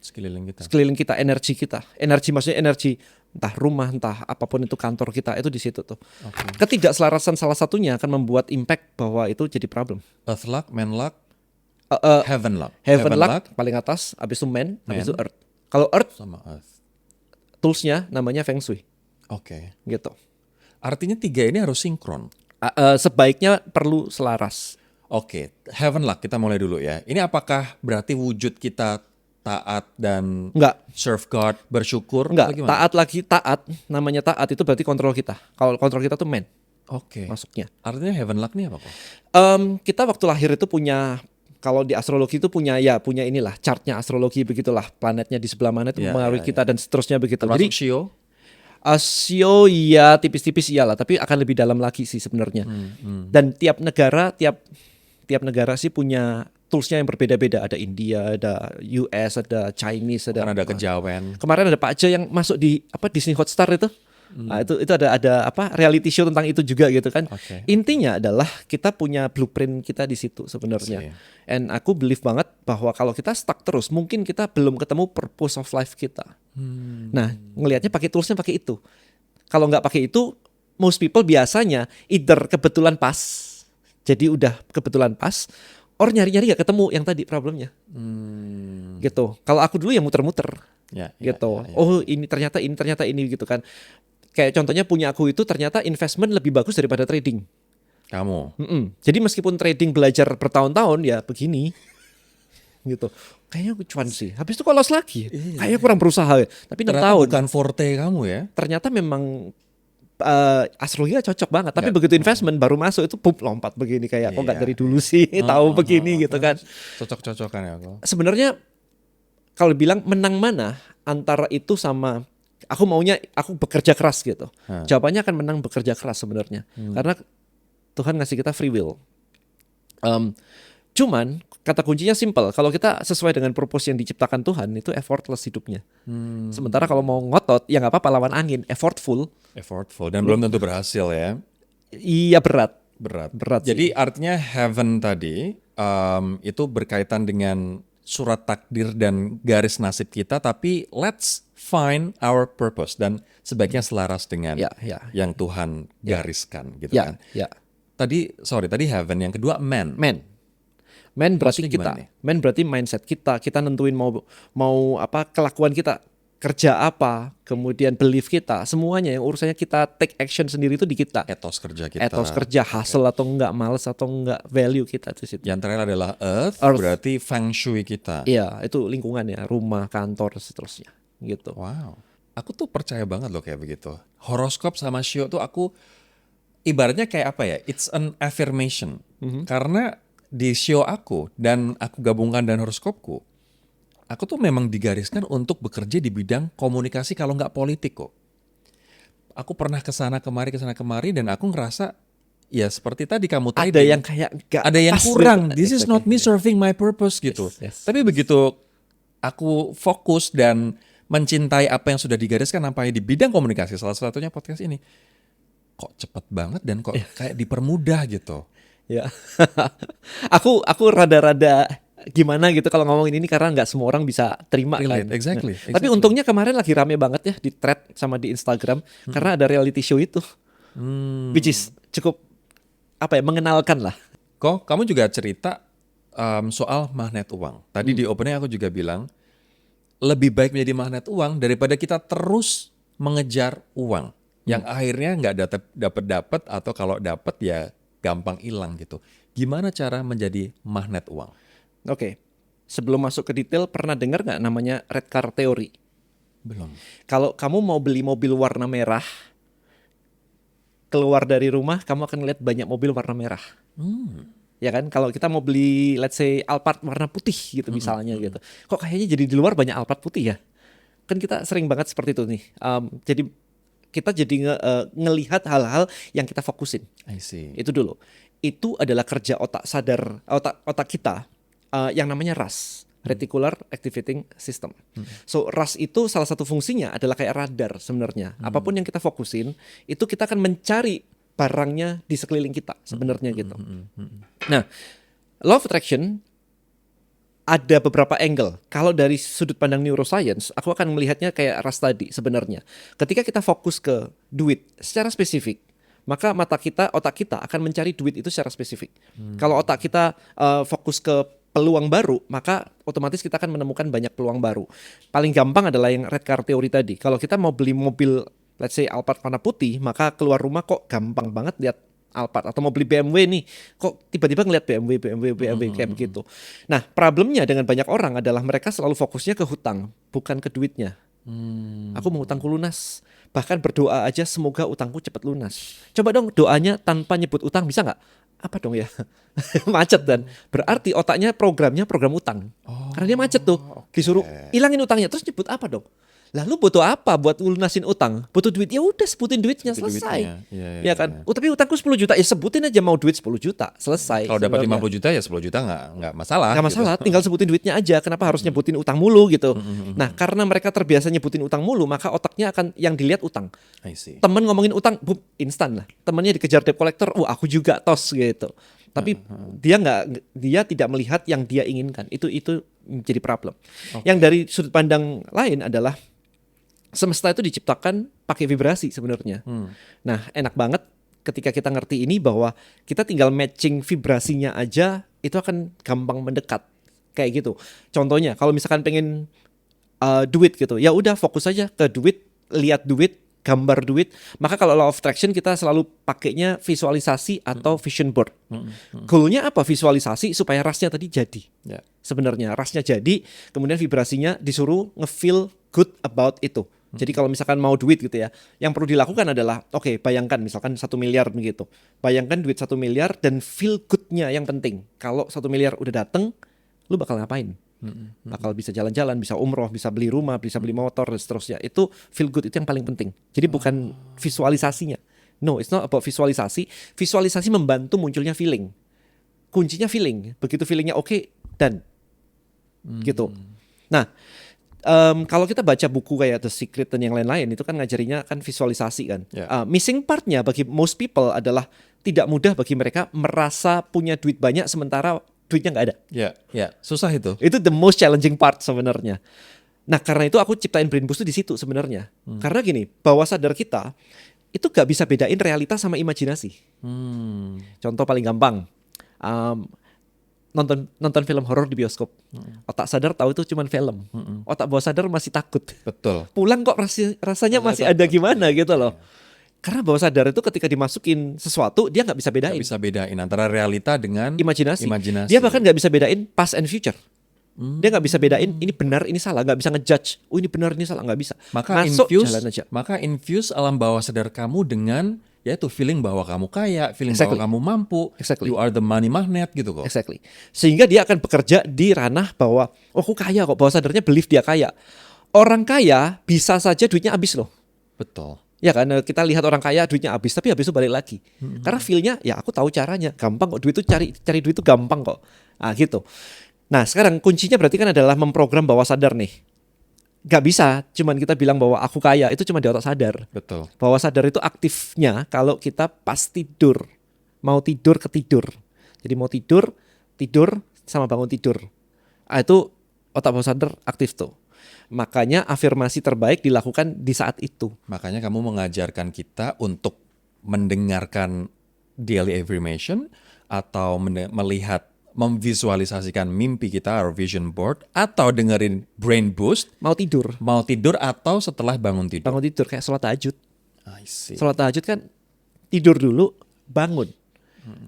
sekeliling kita, energi kita. Energi maksudnya energi entah rumah, entah apapun itu kantor kita, itu di situ tuh. Ketidakselarasan salah satunya akan membuat impact bahwa itu jadi problem. Earth luck, man luck, heaven luck. Heaven luck paling atas, habis itu man, habis itu earth. Kalau earth Sama earth. toolsnya namanya feng shui. Oke. Gitu. Artinya 3 ini harus sinkron. Sebaiknya perlu selaras. Oke, heaven luck kita mulai dulu ya. Ini apakah berarti wujud kita taat dan Enggak. serve God, bersyukur? Enggak, atau gimana? taat, namanya taat itu berarti kontrol kita. Kalau kontrol kita tuh man Oke. masuknya. Artinya heaven luck nih apa kok? Kita waktu lahir itu punya, kalau di astrologi itu punya inilah chartnya astrologi begitulah, planetnya di sebelah mana itu mempengaruhi kita dan seterusnya begitu. Termasuk Jadi Shio? Sio ya tipis-tipis iyalah, tapi akan lebih dalam lagi sih sebenarnya. Dan tiap negara sih punya toolsnya yang berbeda-beda. Ada India, ada US, ada Chinese, Kan ada kejawen. Kemarin ada Pak Aja yang masuk di Disney Hotstar itu. Nah, itu ada reality show tentang itu juga gitu kan. Oke. Intinya adalah kita punya blueprint kita di situ sebenarnya. And aku believe banget bahwa kalau kita stuck terus, mungkin kita belum ketemu purpose of life kita. Nah, ngelihatnya pakai toolsnya pakai itu. Kalau nggak pakai itu, most people biasanya either kebetulan pas, jadi udah kebetulan pas, or nyari-nyari nggak ketemu yang tadi problemnya. Gitu. Kalau aku dulu yang muter-muter. Gitu. Oh ini ternyata ini gitu kan. Kayak contohnya punya aku itu ternyata investment lebih bagus daripada trading. Kamu? Jadi meskipun trading belajar bertahun-tahun ya begini. Gitu. Kayaknya cuan sih. Habis itu kok loss lagi. Kayaknya kurang berusaha ya. Tapi 6 Ternyata tahun. bukan forte kamu ya? Ternyata memang astrologi cocok banget. Tapi begitu investment baru masuk itu lompat begini kayak kok nggak dari dulu sih tahu begini gitu kan. Cocok-cocokan ya kok. Sebenarnya kalau bilang menang mana antara itu sama aku bekerja keras gitu. Jawabannya akan menang bekerja keras sebenarnya. Karena Tuhan ngasih kita free will. Cuman kata kuncinya simple. Kalau kita sesuai dengan purpose yang diciptakan Tuhan itu effortless hidupnya. Sementara kalau mau ngotot ya nggak apa-apa lawan angin, effortful Dan belum tentu berhasil ya. Iya berat. Jadi artinya heaven tadi itu berkaitan dengan surat takdir dan garis nasib kita, tapi let's find our purpose dan sebaiknya selaras dengan yang Tuhan gariskan gitu kan. Tadi heaven, yang kedua man. Man berarti Maksudnya kita. gimana nih? Man berarti mindset kita. Kita nentuin mau apa kelakuan kita, kerja apa, kemudian belief kita, semuanya yang urusannya kita take action sendiri itu di kita. Etos kerja kita. Etos kerja, hustle atau enggak, males atau enggak, value kita di situ. Yang terakhir adalah earth, berarti feng shui kita. Iya, itu lingkungan ya, rumah, kantor, seterusnya gitu. Wow. Aku tuh percaya banget loh kayak begitu. Horoskop sama Shio tuh aku ibaratnya kayak apa ya? It's an affirmation. Karena di Shio aku dan aku gabungkan dan horoskopku, aku tuh memang digariskan untuk bekerja di bidang komunikasi kalau nggak politik kok. Aku pernah kesana kemari dan aku ngerasa ya seperti tadi kamu tadi. Ada yang kayak nggak ada yang pas kurang. gitu. This is not me serving my purpose gitu. Tapi begitu aku fokus dan mencintai apa yang sudah digariskan nampaknya di bidang komunikasi, salah satunya podcast ini, kok cepet banget dan kok kayak dipermudah gitu. Ya, aku rada-rada gimana gitu kalau ngomongin ini karena nggak semua orang bisa terima Relate, kan. exactly. Tapi untungnya kemarin lagi rame banget ya di thread sama di Instagram karena ada reality show itu, which is cukup mengenalkan lah. Kok kamu juga cerita soal magnet uang. Tadi di opening aku juga bilang lebih baik menjadi magnet uang daripada kita terus mengejar uang yang akhirnya nggak dapat atau kalau dapat ya gampang hilang gitu. Gimana cara menjadi magnet uang? Oke. Sebelum masuk ke detail, pernah dengar nggak namanya red car theory? Belum. Kalau kamu mau beli mobil warna merah, keluar dari rumah kamu akan lihat banyak mobil warna merah. Ya kan, kalau kita mau beli let's say Alphard warna putih gitu misalnya gitu. Kok kayaknya jadi di luar banyak Alphard putih ya? Kan kita sering banget seperti itu nih. Jadi kita jadi ngelihat hal-hal yang kita fokusin. I see. Itu dulu. Itu adalah kerja otak sadar, otak kita yang namanya RAS, Reticular Activating System. So RAS itu salah satu fungsinya adalah kayak radar sebenarnya. Apapun yang kita fokusin, itu kita akan mencari barangnya di sekeliling kita sebenarnya gitu. Nah, law of attraction ada beberapa angle. Kalau dari sudut pandang neuroscience, aku akan melihatnya kayak RAS tadi sebenarnya. Ketika kita fokus ke duit secara spesifik, maka otak kita akan mencari duit itu secara spesifik. Kalau otak kita fokus ke peluang baru, maka otomatis kita akan menemukan banyak peluang baru. Paling gampang adalah yang red car theory tadi. Kalau kita mau beli mobil let's say Alphard warna putih, maka keluar rumah kok gampang banget lihat Alphard. Atau mau beli BMW nih, kok tiba-tiba ngeliat BMW kayak begitu. Nah, problemnya dengan banyak orang adalah mereka selalu fokusnya ke hutang, bukan ke duitnya. Aku mau hutangku lunas. Bahkan berdoa aja semoga utangku cepat lunas. Coba dong doanya tanpa nyebut utang, bisa nggak? Apa dong ya? Macet dan berarti otaknya program utang. Karena dia macet tuh. Disuruh ilangin utangnya, terus nyebut apa dong? Lalu butuh apa buat lunasin utang? Butuh duit, ya udah sebutin duitnya, selesai. Ya kan? Tapi utangku 10 juta, ya sebutin aja mau duit 10 juta, selesai. Kalau dapat 50 juta ya 10 juta nggak masalah. Nggak masalah, tinggal sebutin duitnya aja. Kenapa harus nyebutin utang mulu gitu? Nah, karena mereka terbiasa nyebutin utang mulu, maka otaknya akan yang dilihat utang. I see. Temen ngomongin utang, instan lah. Temennya dikejar debt collector, aku juga tos gitu. Tapi dia tidak melihat yang dia inginkan. Itu menjadi problem. Yang dari sudut pandang lain adalah semesta itu diciptakan pakai vibrasi sebenarnya. Nah, enak banget ketika kita ngerti ini bahwa kita tinggal matching vibrasinya aja, itu akan gampang mendekat. Kayak gitu. Contohnya, kalau misalkan pengen duit gitu, ya udah fokus aja ke duit, lihat duit, gambar duit. Maka kalau law of attraction kita selalu pakainya visualisasi atau vision board. Goalnya apa? Visualisasi supaya rasnya tadi jadi. Sebenarnya rasnya jadi, kemudian vibrasinya disuruh nge-feel good about itu. Jadi kalau misalkan mau duit gitu ya, yang perlu dilakukan adalah, oke, bayangkan misalkan 1 miliar begitu. Bayangkan duit 1 miliar dan feel good-nya yang penting. Kalau 1 miliar udah dateng, lu bakal ngapain? Bakal bisa jalan-jalan, bisa umroh, bisa beli rumah, bisa beli motor, dan seterusnya. Itu feel good, itu yang paling penting. Jadi bukan visualisasinya. No, it's not about visualisasi. Visualisasi membantu munculnya feeling. Kuncinya feeling. Begitu feelingnya oke, dan gitu. Nah, kalau kita baca buku kayak The Secret dan yang lain-lain, itu kan ngajarinya kan visualisasi kan. Missing partnya bagi most people adalah tidak mudah bagi mereka merasa punya duit banyak sementara duitnya nggak ada. Susah itu. Itu the most challenging part sebenarnya. Nah, karena itu aku ciptain Brain Boost itu di situ sebenarnya. Karena gini, bawah sadar kita itu nggak bisa bedain realitas sama imajinasi. Contoh paling gampang. Nonton film horor di bioskop. Otak sadar tahu itu cuma film. Otak bawah sadar masih takut. Betul. Pulang kok rasanya masih ada gimana gitu loh. Karena bawah sadar itu ketika dimasukin sesuatu dia nggak bisa bedain. Nggak bisa bedain antara realita dengan imajinasi. Dia bahkan nggak bisa bedain past and future. Dia nggak bisa bedain ini benar ini salah, nggak bisa ngejudge. Oh ini benar ini salah, nggak bisa. Maka infuse alam bawah sadar kamu dengan yaitu feeling bahwa kamu kaya, feeling bahwa kamu mampu, you are the money magnet gitu kok. Exactly. Sehingga dia akan bekerja di ranah bahwa aku kaya kok, bawah sadarnya belief dia kaya. Orang kaya bisa saja duitnya habis loh. Betul. Ya kan, kita lihat orang kaya duitnya habis, tapi habis itu balik lagi. Karena feel-nya ya aku tahu caranya, gampang kok, duit itu cari duit itu gampang kok. Nah gitu. Nah sekarang kuncinya berarti kan adalah memprogram bawah sadar nih. Gak bisa cuman kita bilang bahwa aku kaya, itu cuma di otak sadar. Betul. Bawah sadar itu aktifnya kalau kita pas tidur. Mau tidur ketidur. Jadi mau tidur sama bangun tidur. Itu otak bawah sadar aktif tuh. Makanya afirmasi terbaik dilakukan di saat itu. Makanya kamu mengajarkan kita untuk mendengarkan daily affirmation atau melihat, memvisualisasikan mimpi kita or vision board atau dengerin Brain Boost. Mau tidur atau setelah bangun tidur. Bangun tidur kayak sholat tahajud. I see. Sholat tahajud kan tidur dulu bangun.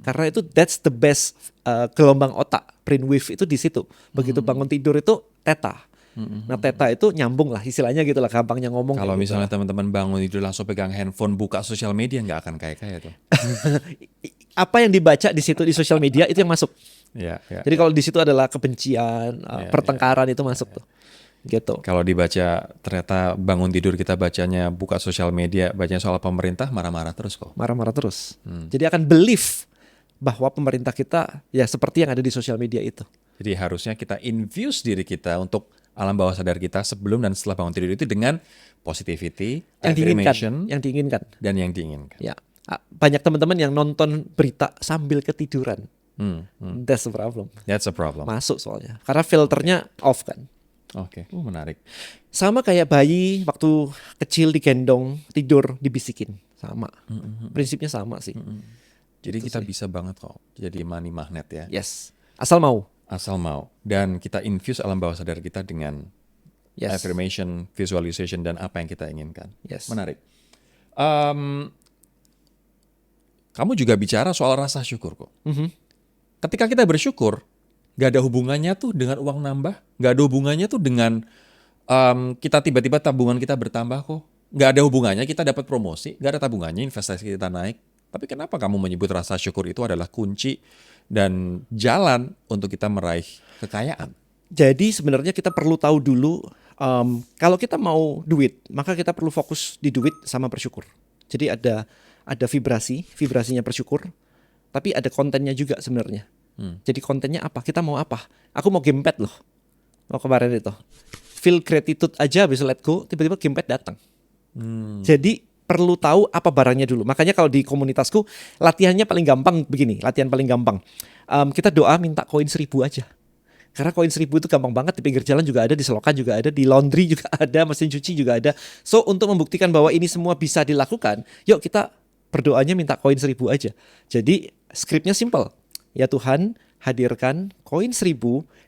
Karena itu that's the best gelombang otak brainwave itu di situ. Begitu bangun tidur itu theta. Nah theta itu nyambung lah istilahnya gitu lah, gampangnya ngomong. Kalau misalnya gitu teman-teman bangun tidur langsung pegang handphone buka sosial media nggak akan kaya tuh. apa yang dibaca di situ di sosial media itu yang masuk. Ya, ya. Jadi kalau di situ adalah kebencian, pertengkaran itu masuk tuh. Gitu. Kalau dibaca ternyata bangun tidur kita bacanya buka sosial media, bacanya soal pemerintah, marah-marah terus kok. Marah-marah terus. Jadi akan believe bahwa pemerintah kita ya seperti yang ada di sosial media itu. Jadi harusnya kita infuse diri kita untuk alam bawah sadar kita sebelum dan setelah bangun tidur itu dengan positivity, affirmation, yang diinginkan. dan yang diinginkan. Ya. Banyak teman-teman yang nonton berita sambil ketiduran. That's the problem. That's a problem. Masuk soalnya. Karena filternya off kan. Oke, menarik. Sama kayak bayi waktu kecil digendong, tidur dibisikin. Sama. Prinsipnya sama sih. Jadi kita bisa banget kok jadi money magnet ya. Yes. Asal mau. Asal mau. Dan kita infuse alam bawah sadar kita dengan affirmation, visualization, dan apa yang kita inginkan. Yes. Menarik. Kamu juga bicara soal rasa syukur kok. Ketika kita bersyukur, gak ada hubungannya tuh dengan uang nambah. Gak ada hubungannya tuh dengan kita tiba-tiba tabungan kita bertambah kok. Gak ada hubungannya kita dapat promosi. Gak ada tabungannya investasi kita naik. Tapi kenapa kamu menyebut rasa syukur itu adalah kunci dan jalan untuk kita meraih kekayaan? Jadi sebenarnya kita perlu tahu dulu kalau kita mau duit, maka kita perlu fokus di duit sama bersyukur. Jadi ada vibrasinya bersyukur, tapi ada kontennya juga sebenarnya. Jadi kontennya apa? Kita mau apa? Aku mau gamepad loh. Mau kemarin itu. Feel gratitude aja bisa let go, tiba-tiba gamepad datang. Jadi perlu tahu apa barangnya dulu. Makanya kalau di komunitasku latihannya paling gampang begini, latihan paling gampang. Kita doa minta koin 1.000 aja. Karena koin 1.000 itu gampang banget, di pinggir jalan juga ada, di selokan juga ada, di laundry juga ada, mesin cuci juga ada. So untuk membuktikan bahwa ini semua bisa dilakukan, yuk kita berdoanya minta koin 1.000 aja. Jadi skripnya simple. Ya Tuhan, hadirkan koin 1.000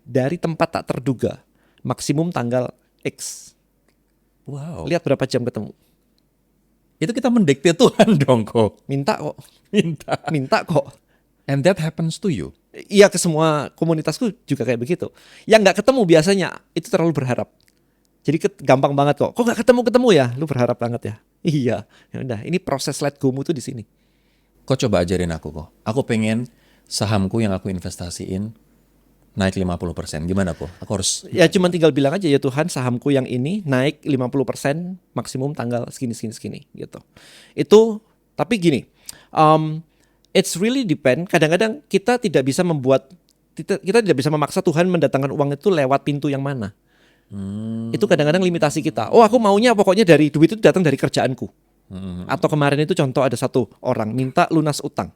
dari tempat tak terduga, maksimum tanggal X. Wow. Lihat berapa jam ketemu. Itu kita mendikte Tuhan dong kok. Minta kok. Minta. Minta kok. And that happens to you. Iya, ke semua komunitasku juga kayak begitu. Yang nggak ketemu biasanya itu terlalu berharap. Jadi gampang banget kok. Kok nggak ketemu ya? Lu berharap banget ya. Iya. Ya udah. Ini proses let go-mu tuh di sini. Kok coba ajarin aku kok. Aku pengen sahamku yang aku investasiin naik 50%. Gimana kok? Aku harus. Ya cuma tinggal bilang aja, ya Tuhan sahamku yang ini naik 50% maksimum tanggal segini gitu. Itu tapi gini. It's really depend. Kadang-kadang kita tidak bisa kita tidak bisa memaksa Tuhan mendatangkan uang itu lewat pintu yang mana. Itu kadang-kadang limitasi kita. Oh, aku maunya pokoknya dari duit itu datang dari kerjaanku. Atau kemarin itu contoh ada satu orang minta lunas utang.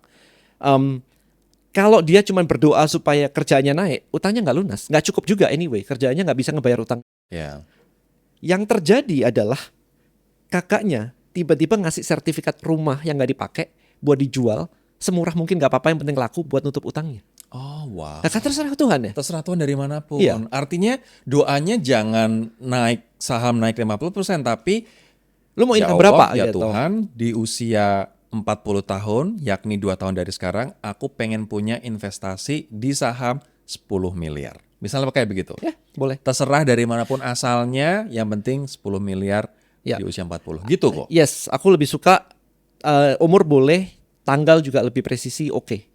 Kalau dia cuma berdoa supaya kerjaannya naik, utangnya nggak lunas, nggak cukup juga anyway. Kerjaannya nggak bisa ngebayar utang. Yeah. Yang terjadi adalah kakaknya tiba-tiba ngasih sertifikat rumah yang nggak dipakai buat dijual semurah mungkin, nggak apa-apa, yang penting laku buat nutup utangnya. Oh wow. Nah, kan terserah Tuhan ya. Terserah Tuhan dari manapun. Iya. Artinya doanya jangan naik saham naik 50%, tapi Lu mau ya income Allah, berapa ya gitu. Tuhan, di usia 40 tahun, yakni 2 tahun dari sekarang, aku pengen punya investasi di saham 10 miliar. Misalnya kayak begitu. Ya, boleh. Terserah dari manapun asalnya, yang penting 10 miliar Ya. di usia 40. Gitu kok. Yes, aku lebih suka umur boleh, tanggal juga lebih presisi, oke.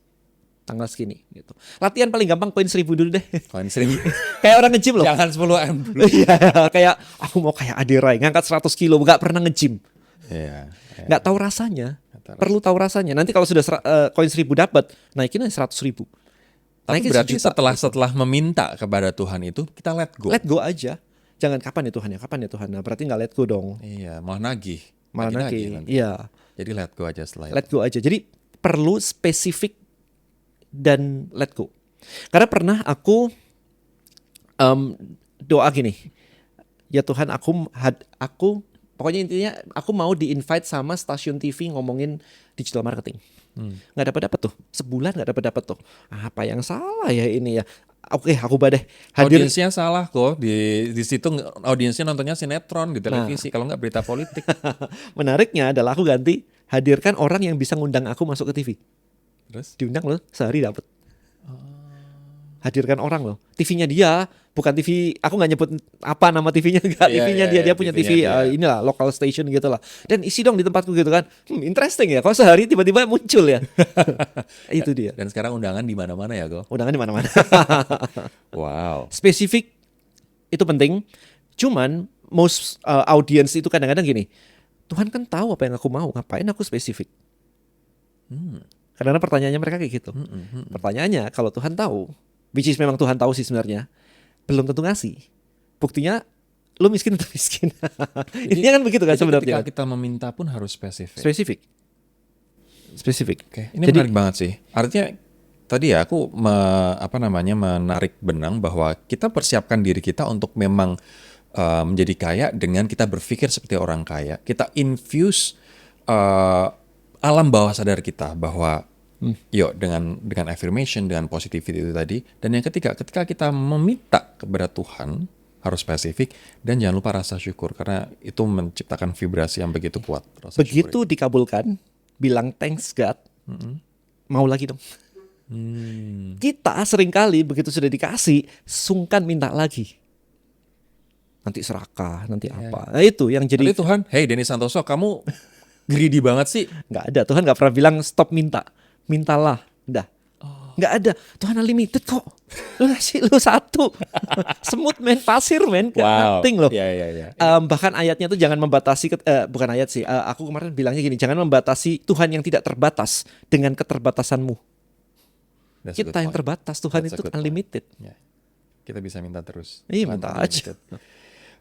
Tanggal segini gitu. Latihan paling gampang koin 1.000 dulu deh. Koin 1.000. Kayak orang nge-gym loh. Jangan 10M dulu. Iya, kayak aku mau kayak Adirai ngangkat 100 kilo, nggak pernah nge-gym. Iya. Nggak tahu rasanya. tahu Perlu tahu rasanya. Nanti kalau sudah koin 1.000 dapat, naikin aja 100.000. Tapi Naikin berarti 1 juta. setelah meminta kepada Tuhan itu, kita let go. Let go aja. Jangan kapan ya Tuhan ya, kapan ya Tuhan. Nah, berarti nggak let go dong. Iya, malah nagih. Malah Nagih-nagih nagih. nanti. Iya. Jadi let go aja setelah itu. Let go aja. Jadi perlu spesifik dan let go. Karena pernah aku doa gini, ya Tuhan, aku pokoknya intinya aku mau di-invite sama stasiun TV ngomongin digital marketing. Nggak dapat tuh, sebulan nggak dapat tuh. Apa yang salah ya ini ya? Oke, aku badeh hadir. Audiensnya salah kok. Di situ audiensnya nontonnya sinetron di televisi, kalau nggak berita politik. Menariknya adalah aku ganti hadirkan orang yang bisa ngundang aku masuk ke TV. Terus? Diundang loh, sehari dapat. Hadirkan orang loh. TV-nya dia bukan TV, aku nggak nyebut apa nama TV-nya, enggak, Iya, TV-nya iya, dia punya TV-nya TV dia. inilah local station gitu lah. Dan isi dong di tempatku gitu kan. Interesting ya. Kalau sehari tiba-tiba muncul ya. Itu dia. Dan sekarang undangan di mana-mana ya, Go? Undangan di mana-mana. Wow. Spesifik itu penting. Cuman most audience itu kadang-kadang gini. Tuhan kan tahu apa yang aku mau, ngapain aku spesifik? Karena pertanyaannya mereka kayak gitu. Pertanyaannya kalau Tuhan tahu, which is memang Tuhan tahu sih sebenarnya, belum tentu ngasih. Buktinya lu miskin atau miskin. Intinya kan begitu kan Jadi sebenarnya. ketika kita meminta pun harus spesifik. Spesifik. Oke, ini Jadi- menarik banget sih. Artinya tadi ya aku menarik benang bahwa kita persiapkan diri kita untuk memang menjadi kaya dengan kita berpikir seperti orang kaya. Kita infuse alam bawah sadar kita bahwa yuk dengan affirmation, dengan positivity itu tadi. Dan yang ketiga, ketika kita meminta kepada Tuhan harus spesifik dan jangan lupa rasa syukur karena itu menciptakan vibrasi yang begitu kuat. Rasa Begitu dikabulkan, bilang thanks God, mau lagi dong. Kita seringkali begitu sudah dikasih, sungkan minta lagi. Nanti serakah, nanti apa. Nah itu yang Jadi jadi Tuhan, hey Denny Santoso, kamu greedy banget sih. nggak ada. Tuhan nggak pernah bilang stop minta, mintalah. Udah. Nggak ada. Tuhan unlimited kok. Lu ngasih lu satu. Semut men, pasir men, nothing loh. Iya. Bahkan ayatnya tuh jangan membatasi bukan ayat sih. Aku kemarin bilangnya gini, jangan membatasi Tuhan yang tidak terbatas dengan keterbatasanmu. That's a good Kita yang point. terbatas, Tuhan That's a itu good point. unlimited. Ya. Kita bisa minta terus. Iya, Tuhan minta unlimited. aja.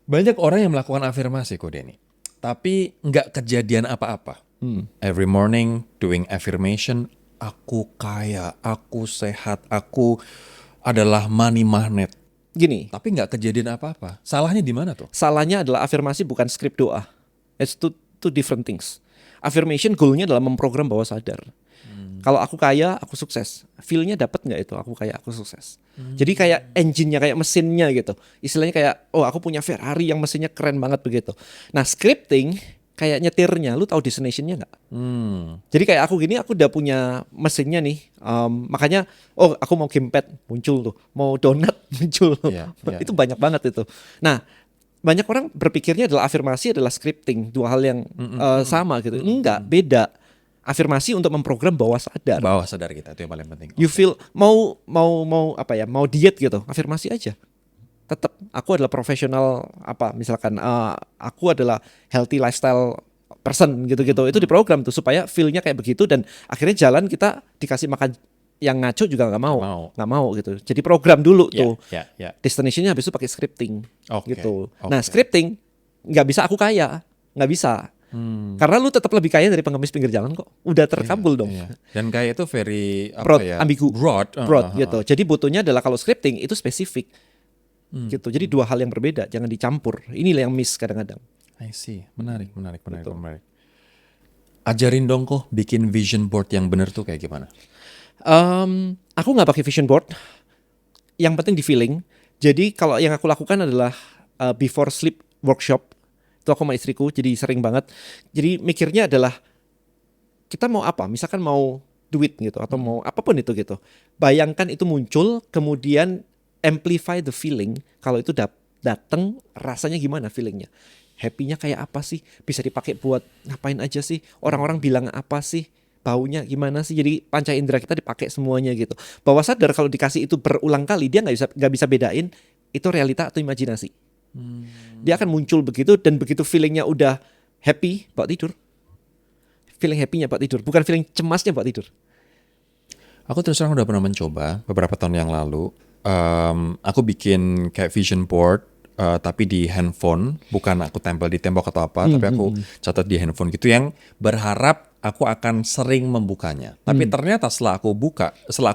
Banyak orang yang melakukan afirmasi kok Denny. Tapi nggak kejadian apa-apa. Every morning doing affirmation, aku kaya, aku sehat, aku adalah money magnet. Gini, Tapi nggak kejadian apa-apa. Salahnya di mana tuh? salahnya adalah afirmasi bukan skrip doa. It's two different things. Affirmation goalnya adalah memprogram bawah sadar. Kalau aku kaya, aku sukses. Feel-nya dapat nggak itu? Aku kaya, aku sukses. Jadi kayak engine-nya, kayak mesinnya gitu. Istilahnya kayak, oh aku punya Ferrari yang mesinnya keren banget begitu. Nah scripting kayak nyetirnya, lu tahu destination-nya nggak? Jadi kayak aku gini, aku udah punya mesinnya nih. Makanya, oh aku mau gamepad muncul tuh, mau donat muncul. Iya, iya. Itu banyak banget itu. Nah, banyak orang berpikirnya adalah afirmasi adalah scripting, dua hal yang sama gitu. Enggak, beda. Afirmasi untuk memprogram bawah sadar. Bawah sadar kita itu yang paling penting. You feel mau apa ya? Mau diet gitu, afirmasi aja. Tetap aku adalah profesional apa? Misalkan aku adalah healthy lifestyle person gitu-gitu. Itu diprogram tuh supaya feel-nya kayak begitu dan akhirnya jalan kita dikasih makan yang ngaco juga nggak mau gitu. Jadi program dulu tuh. Ya. Destination-nya habis itu pakai scripting Oke, gitu. oke. Nah, scripting nggak bisa aku kaya, nggak bisa. Karena lu tetap lebih kaya dari pengemis pinggir jalan kok. Udah terkabul dong. Iya. Dan kayak itu very Broad, apa ya? ambigu. Broad. Gitu. Jadi butuhnya adalah kalau scripting itu spesifik. Gitu. Jadi dua hal yang berbeda, jangan dicampur. Inilah yang miss kadang-kadang. I see. Menarik. Ajarin dong kok bikin vision board yang bener tuh kayak gimana? Aku nggak pakai vision board. Yang penting di feeling. Jadi kalau yang aku lakukan adalah before sleep workshop. Itu aku sama istriku, jadi sering banget. Jadi mikirnya adalah kita mau apa? Misalkan mau duit gitu atau mau apapun itu gitu. Bayangkan itu muncul, kemudian amplify the feeling. Kalau itu datang, rasanya gimana feelingnya? Happy-nya kayak apa sih? Bisa dipakai buat ngapain aja sih? Orang-orang bilang apa sih? Baunya gimana sih? Jadi panca indera kita dipakai semuanya gitu. Bawah sadar kalau dikasih itu berulang kali dia nggak bisa bedain itu realita atau imajinasi. Dia akan muncul begitu dan begitu feelingnya udah happy buat tidur. Feeling happy-nya buat tidur, bukan feeling cemasnya buat tidur. Aku terus terang udah pernah mencoba beberapa tahun yang lalu. Aku bikin kayak vision board, tapi di handphone, bukan aku tempel di tembok atau apa, tapi aku catat di handphone gitu yang berharap aku akan sering membukanya. Tapi ternyata setelah aku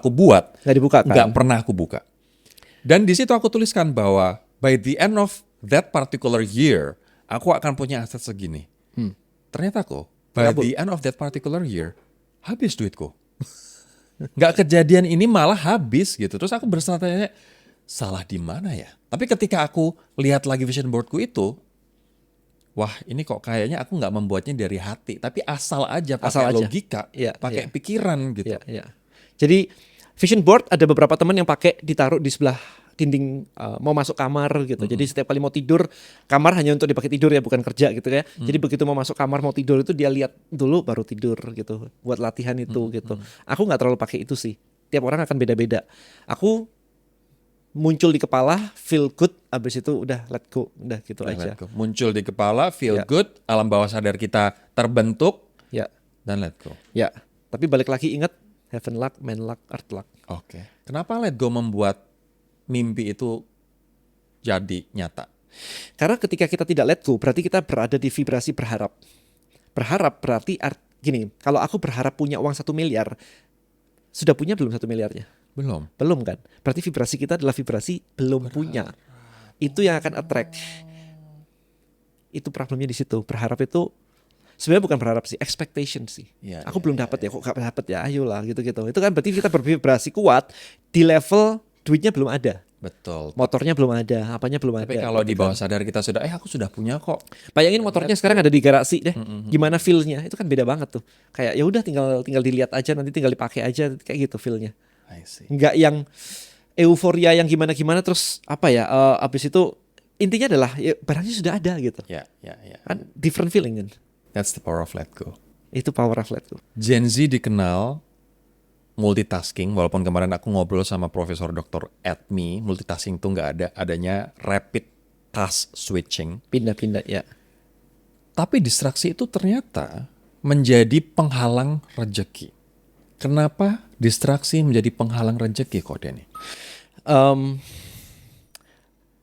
buat, Nggak dibuka kan? nggak pernah aku buka. Dan di situ aku tuliskan bahwa by the end of that particular year, aku akan punya aset segini. Ternyata kok, by the end of that particular year, habis duitku. Nggak kejadian ini malah habis gitu. Terus aku bertanya, salah di mana ya? Tapi ketika aku lihat lagi vision boardku itu, wah ini kok kayaknya aku nggak membuatnya dari hati, tapi asal aja pakai logika, Iya, pakai iya. pikiran gitu. Iya. Jadi Vision board ada beberapa teman yang pakai ditaruh di sebelah dinding mau masuk kamar gitu. Jadi setiap kali mau tidur, kamar hanya untuk dipakai tidur ya, bukan kerja gitu ya. Jadi begitu mau masuk kamar mau tidur itu dia lihat dulu baru tidur gitu. Buat latihan itu gitu. Aku nggak terlalu pakai itu sih. Tiap orang akan beda-beda. Aku muncul di kepala, feel good, abis itu udah let go, udah gitu aja. Let go. Muncul di kepala, feel Ya. good, alam bawah sadar kita terbentuk Ya, dan let go. ya. Tapi balik lagi ingat, heaven luck, man luck, earth luck. Oke. Kenapa let go membuat mimpi itu jadi nyata? Karena ketika kita tidak let go, berarti kita berada di vibrasi berharap. Berharap berarti gini, kalau aku berharap punya uang 1 miliar, sudah punya belum 1 miliarnya? Belum. Belum kan? Berarti vibrasi kita adalah vibrasi belum punya. Itu yang akan attract. Itu problemnya di situ. Berharap itu sebenarnya bukan berharap sih, expectation sih. Ya, Aku belum dapat ya, kok gak dapat ya, ayolah gitu-gitu. Itu kan berarti kita bervibrasi kuat di level duitnya belum ada. Betul. Motornya belum ada, apanya belum Tapi ada. kalau di gitu bawah kan. sadar kita sudah, aku sudah punya kok. Bayangin motornya sekarang ada di garasi deh. Gimana feel-nya? Itu kan beda banget tuh. Kayak ya udah tinggal dilihat aja, nanti tinggal dipakai aja, kayak gitu feel-nya. I see. Nggak yang euforia yang gimana-gimana terus apa ya? Abis itu intinya adalah ya, barangnya sudah ada gitu. Ya. Kan different feeling kan. That's the power of let go. Itu power of let go. Gen Z dikenal multitasking, walaupun kemarin aku ngobrol sama Profesor Dr. Edmi, multitasking itu nggak ada, adanya rapid task switching. Pindah-pindah ya. Tapi distraksi itu ternyata menjadi penghalang rejeki. Kenapa distraksi menjadi penghalang rejeki kok Denny?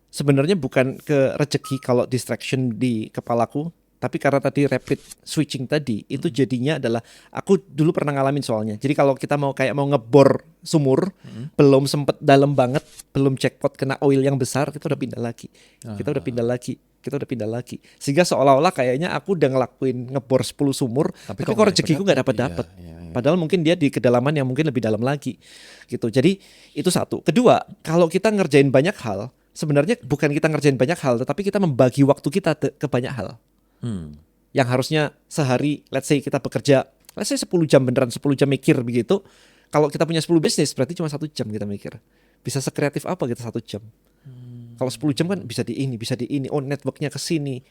Sebenarnya bukan ke rezeki kalau distraction di kepalaku, tapi karena tadi rapid switching tadi itu jadinya adalah aku dulu pernah ngalamin soalnya. Jadi kalau kita mau ngebor sumur, belum sempet dalam banget, belum jackpot kena oil yang besar, kita udah pindah lagi. Kita udah pindah lagi. Sehingga seolah-olah kayaknya aku udah ngelakuin ngebor 10 sumur, tapi kok rezekiku nggak dapat. Iya. Padahal mungkin dia di kedalaman yang mungkin lebih dalam lagi gitu. Jadi itu satu. Kedua, kalau kita ngerjain banyak hal, sebenarnya bukan kita ngerjain banyak hal, tetapi kita membagi waktu kita ke banyak hal. Yang harusnya sehari, let's say kita bekerja, let's say 10 jam beneran 10 jam mikir begitu. Kalau kita punya 10 bisnis berarti cuma 1 jam kita mikir. Bisa sekreatif apa kita 1 jam? Kalau 10 jam kan bisa di ini, oh networknya ke sini.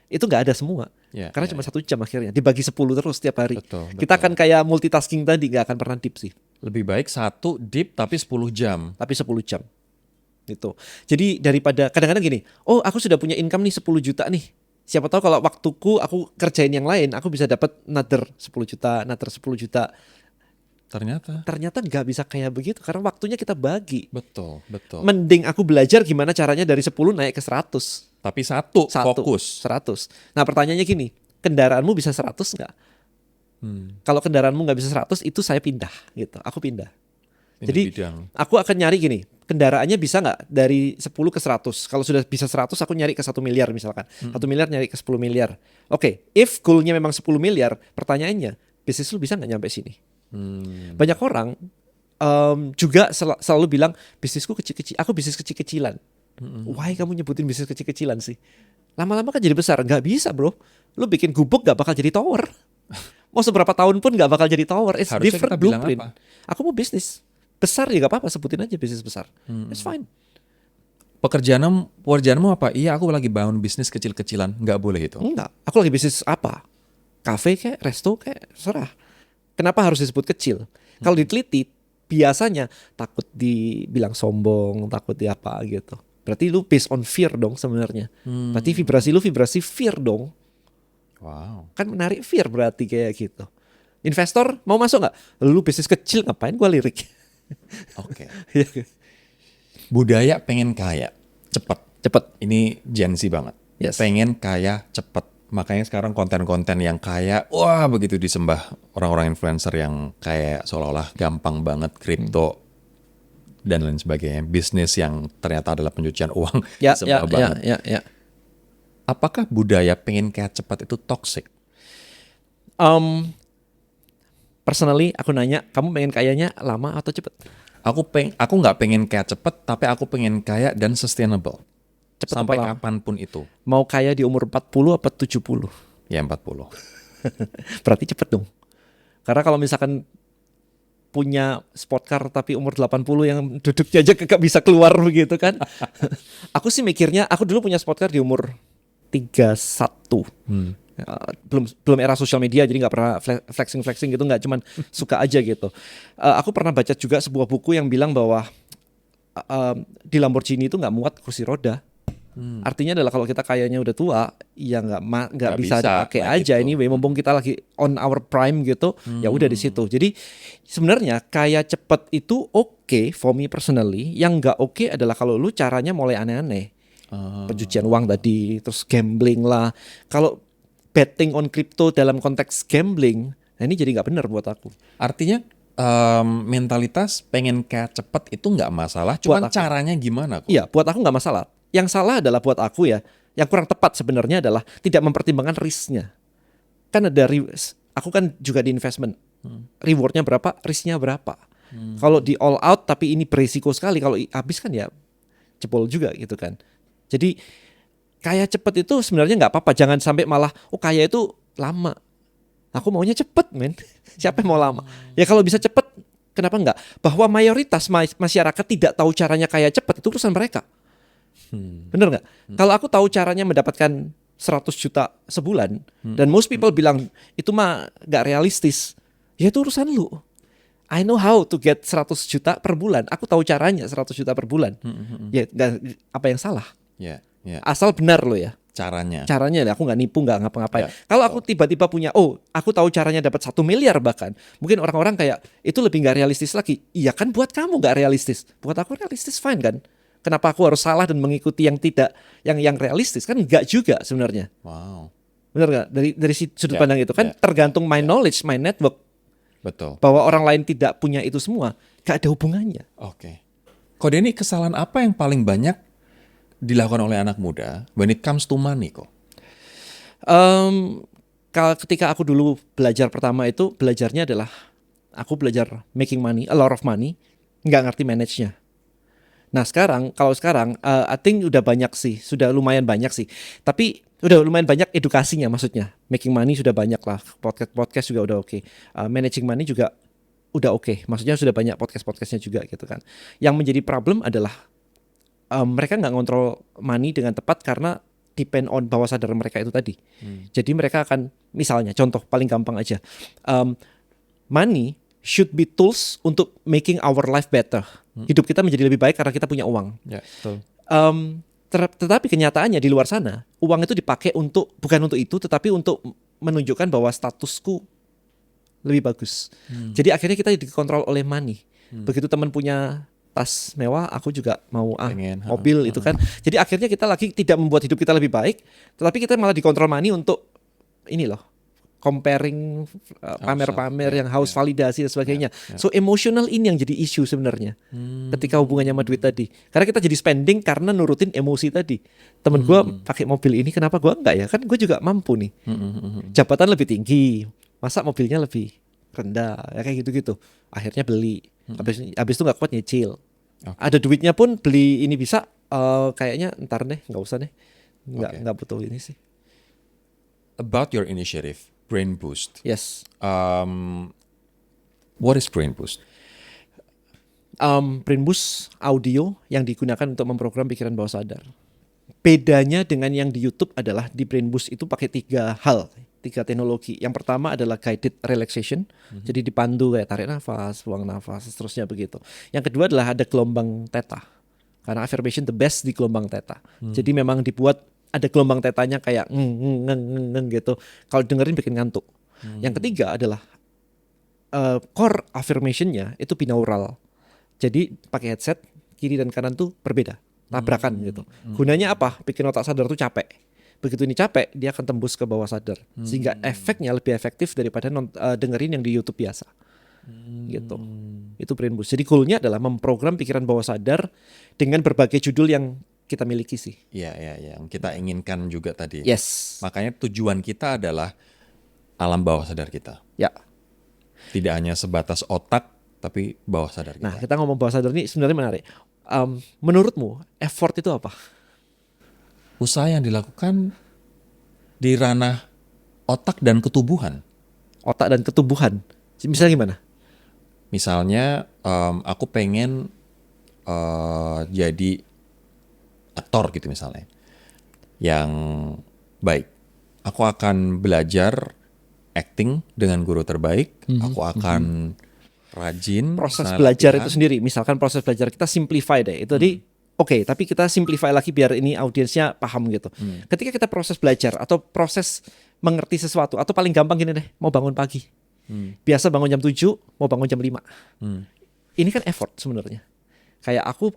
Itu nggak ada semua. Karena cuma 1 jam akhirnya. Dibagi 10 terus setiap hari. Betul. Kita akan kayak multitasking tadi, nggak akan pernah deep sih. Lebih baik 1 deep tapi 10 jam. Tapi 10 jam. Gitu. Jadi daripada kadang-kadang gini, oh aku sudah punya income nih 10 juta nih. Siapa tahu kalau waktuku aku kerjain yang lain, aku bisa dapat another 10 juta, another 10 juta. Ternyata nggak bisa kayak begitu karena waktunya kita bagi. Betul. Mending aku belajar gimana caranya dari 10 naik ke 100. Tapi satu fokus. 100. Nah pertanyaannya gini, kendaraanmu bisa 100 nggak? Kalau kendaraanmu nggak bisa 100, itu saya pindah gitu. Aku pindah. Ini Jadi bidang. aku akan nyari gini, kendaraannya bisa nggak dari 10 ke 100? Kalau sudah bisa 100, aku nyari ke 1 miliar misalkan. 1 miliar nyari ke 10 miliar. Oke, if goalnya memang 10 miliar, pertanyaannya, bisnis lu bisa nggak nyampe sini? Banyak orang juga selalu bilang, bisnisku kecil-kecil, aku bisnis kecil-kecilan. Why kamu nyebutin bisnis kecil-kecilan sih? Lama-lama kan jadi besar. Nggak bisa bro, lu bikin gubuk nggak bakal jadi tower. Mau seberapa tahun pun nggak bakal jadi tower. It's Harusnya different kita bilang blueprint. apa? Aku mau bisnis besar ya gak apa-apa, sebutin aja bisnis besar. It's fine. Pekerjaanmu apa? Iya, aku lagi bangun bisnis kecil-kecilan. Nggak boleh itu. Enggak, aku lagi bisnis apa? Kafe kayak, resto kayak, serah. Kenapa harus disebut kecil? Kalau diteliti, biasanya takut dibilang sombong, takut di apa gitu. Berarti lu based on fear dong sebenarnya. Berarti vibrasi lu vibrasi fear dong. Wow. Kan menarik fear berarti kayak gitu. Investor mau masuk nggak? Lu bisnis kecil ngapain gua lirik? Oke. Budaya pengen kaya cepet. Ini Gen Z banget. Yes. Pengen kaya cepet. Makanya sekarang konten-konten yang kaya, wah begitu disembah orang-orang influencer yang kayak seolah-olah gampang banget kripto dan lain sebagainya. Bisnis yang ternyata adalah pencucian uang disembah banget. Ya. Apakah budaya pengen kaya cepat itu toxic? Personally aku nanya, kamu pengen kayanya lama atau cepet? Aku nggak pengen kaya cepet, tapi aku pengen kaya dan sustainable. Cepet Sampai apa lama? kapanpun itu. Mau kaya di umur 40 apa 70? Ya 40. Berarti cepet dong. Karena kalau misalkan punya sport car tapi umur 80 yang duduknya aja kagak bisa keluar begitu kan. Aku sih mikirnya, aku dulu punya sport car di umur 31. Belum era sosial media, jadi nggak pernah flexing gitu, nggak, cuman suka aja gitu. Aku pernah baca juga sebuah buku yang bilang bahwa di Lamborghini itu nggak muat kursi roda. Artinya adalah kalau kita kayanya udah tua, ya nggak bisa dipakai aja. Gitu. Anyway, mumpung kita lagi on our prime gitu, ya udah di situ. Jadi sebenarnya kaya cepet itu oke for me personally. Yang nggak oke adalah kalau lu caranya mulai aneh-aneh. Pencucian uang tadi, terus gambling lah. Kalau betting on crypto dalam konteks gambling, nah ini jadi nggak benar buat aku. Artinya mentalitas pengen kayak cepet itu nggak masalah, cuman caranya gimana kok? Iya, buat aku nggak masalah. Yang salah adalah buat aku ya, yang kurang tepat sebenarnya adalah tidak mempertimbangkan risknya. Kan ada aku kan juga di investment, rewardnya berapa, risknya berapa. Kalau di all out tapi ini berisiko sekali, kalau habis kan ya jebol juga gitu kan. Jadi kaya cepet itu sebenarnya nggak apa-apa, jangan sampai malah kaya itu lama. Aku maunya cepet, men. Siapa yang mau lama? Ya kalau bisa cepet, kenapa enggak? Bahwa mayoritas masyarakat tidak tahu caranya kaya cepet, itu urusan mereka. Bener nggak? Kalau aku tahu caranya mendapatkan 100 juta sebulan, dan most people bilang itu mah nggak realistis, ya itu urusan lu. I know how to get 100 juta per bulan. Aku tahu caranya 100 juta per bulan. Ya apa yang salah? Ya. Asal benar lo ya. Caranya Aku nggak nipu, nggak ngapa-ngapain. Ya. Kalau aku tiba-tiba punya, aku tahu caranya dapat 1 miliar bahkan, mungkin orang-orang kayak itu lebih nggak realistis lagi. Iya kan, buat kamu nggak realistis, buat aku realistis, fine kan? Kenapa aku harus salah dan mengikuti yang tidak, yang realistis? Kan nggak juga sebenarnya. Wow. Benar nggak? Dari sudut pandang itu kan tergantung my knowledge, my network. Betul. Bahwa orang lain tidak punya itu semua, nggak ada hubungannya. Oke. Kok Denny, kesalahan apa yang paling banyak dilakukan oleh anak muda when it comes to money kok? Ketika aku dulu belajar pertama itu, belajarnya adalah aku belajar making money, a lot of money, nggak ngerti manage-nya. Nah kalau sekarang I think udah banyak sih, sudah lumayan banyak sih. Tapi udah lumayan banyak edukasinya, maksudnya making money sudah banyak lah, podcast juga udah oke. Managing money juga udah oke. Maksudnya sudah banyak podcastnya juga gitu kan. Yang menjadi problem adalah mereka nggak ngontrol money dengan tepat karena depend on bawah sadar mereka itu tadi. Jadi mereka akan, misalnya contoh paling gampang aja, money should be tools untuk making our life better. Hidup kita menjadi lebih baik karena kita punya uang. Ya, betul. Tetapi kenyataannya di luar sana, uang itu dipakai bukan untuk itu, tetapi untuk menunjukkan bahwa statusku lebih bagus. Jadi akhirnya kita dikontrol oleh money. Begitu teman punya tas mewah, aku juga mau mobil itu kan. Jadi akhirnya kita lagi tidak membuat hidup kita lebih baik, tetapi kita malah dikontrol money untuk ini loh, comparing, pamer-pamer yang haus validasi dan sebagainya. So emotional ini yang jadi isu sebenarnya ketika hubungannya sama duit tadi. Karena kita jadi spending karena nurutin emosi tadi. Temen gue pakai mobil ini, kenapa gue enggak ya? Kan gue juga mampu nih. Jabatan lebih tinggi, masa mobilnya lebih rendah, ya kayak gitu-gitu. Akhirnya beli. Habis itu nggak kuat nyicil. Ada duitnya pun beli ini bisa, kayaknya ntar deh, nggak usah deh, nggak butuh ini sih. About your initiative, Brain Boost. Yes. What is Brain Boost? Brain Boost audio yang digunakan untuk memprogram pikiran bawah sadar. Bedanya dengan yang di YouTube adalah di Brain Boost itu pakai 3 teknologi. Yang pertama adalah guided relaxation, jadi dipandu kayak tarik nafas, buang nafas, seterusnya begitu. Yang kedua adalah ada gelombang theta, karena affirmation the best di gelombang theta. Jadi memang dibuat ada gelombang tetanya kayak gitu. Kalau dengerin bikin ngantuk. Yang ketiga adalah core affirmationnya itu binaural. Jadi pakai headset kiri dan kanan tuh berbeda, tabrakan gitu. Gunanya apa? Bikin otak sadar tuh capek. Begitu ini capek, dia akan tembus ke bawah sadar, sehingga efeknya lebih efektif daripada dengerin yang di YouTube biasa. Gitu. Itu Brain Boost. Jadi goalnya adalah memprogram pikiran bawah sadar dengan berbagai judul yang kita miliki sih. Iya, yang kita inginkan juga tadi. Yes. Makanya tujuan kita adalah alam bawah sadar kita. Ya. Tidak hanya sebatas otak, tapi bawah sadar kita. Nah, kita ngomong bawah sadar ini sebenarnya menarik. Menurutmu effort itu apa? Usaha yang dilakukan di ranah otak dan ketubuhan. Otak dan ketubuhan. Misalnya gimana? Misalnya aku pengen jadi aktor gitu misalnya, yang baik. Aku akan belajar acting dengan guru terbaik. Aku akan rajin Proses misalnya belajar latihan. itu sendiri, misalkan proses belajar kita simplify deh. Itu tadi oke, tapi kita simplify lagi biar ini audiensnya paham gitu. Ketika kita proses belajar atau proses mengerti sesuatu, atau paling gampang gini deh, mau bangun pagi. Biasa bangun jam 7, mau bangun jam 5. Ini kan effort sebenarnya. Kayak aku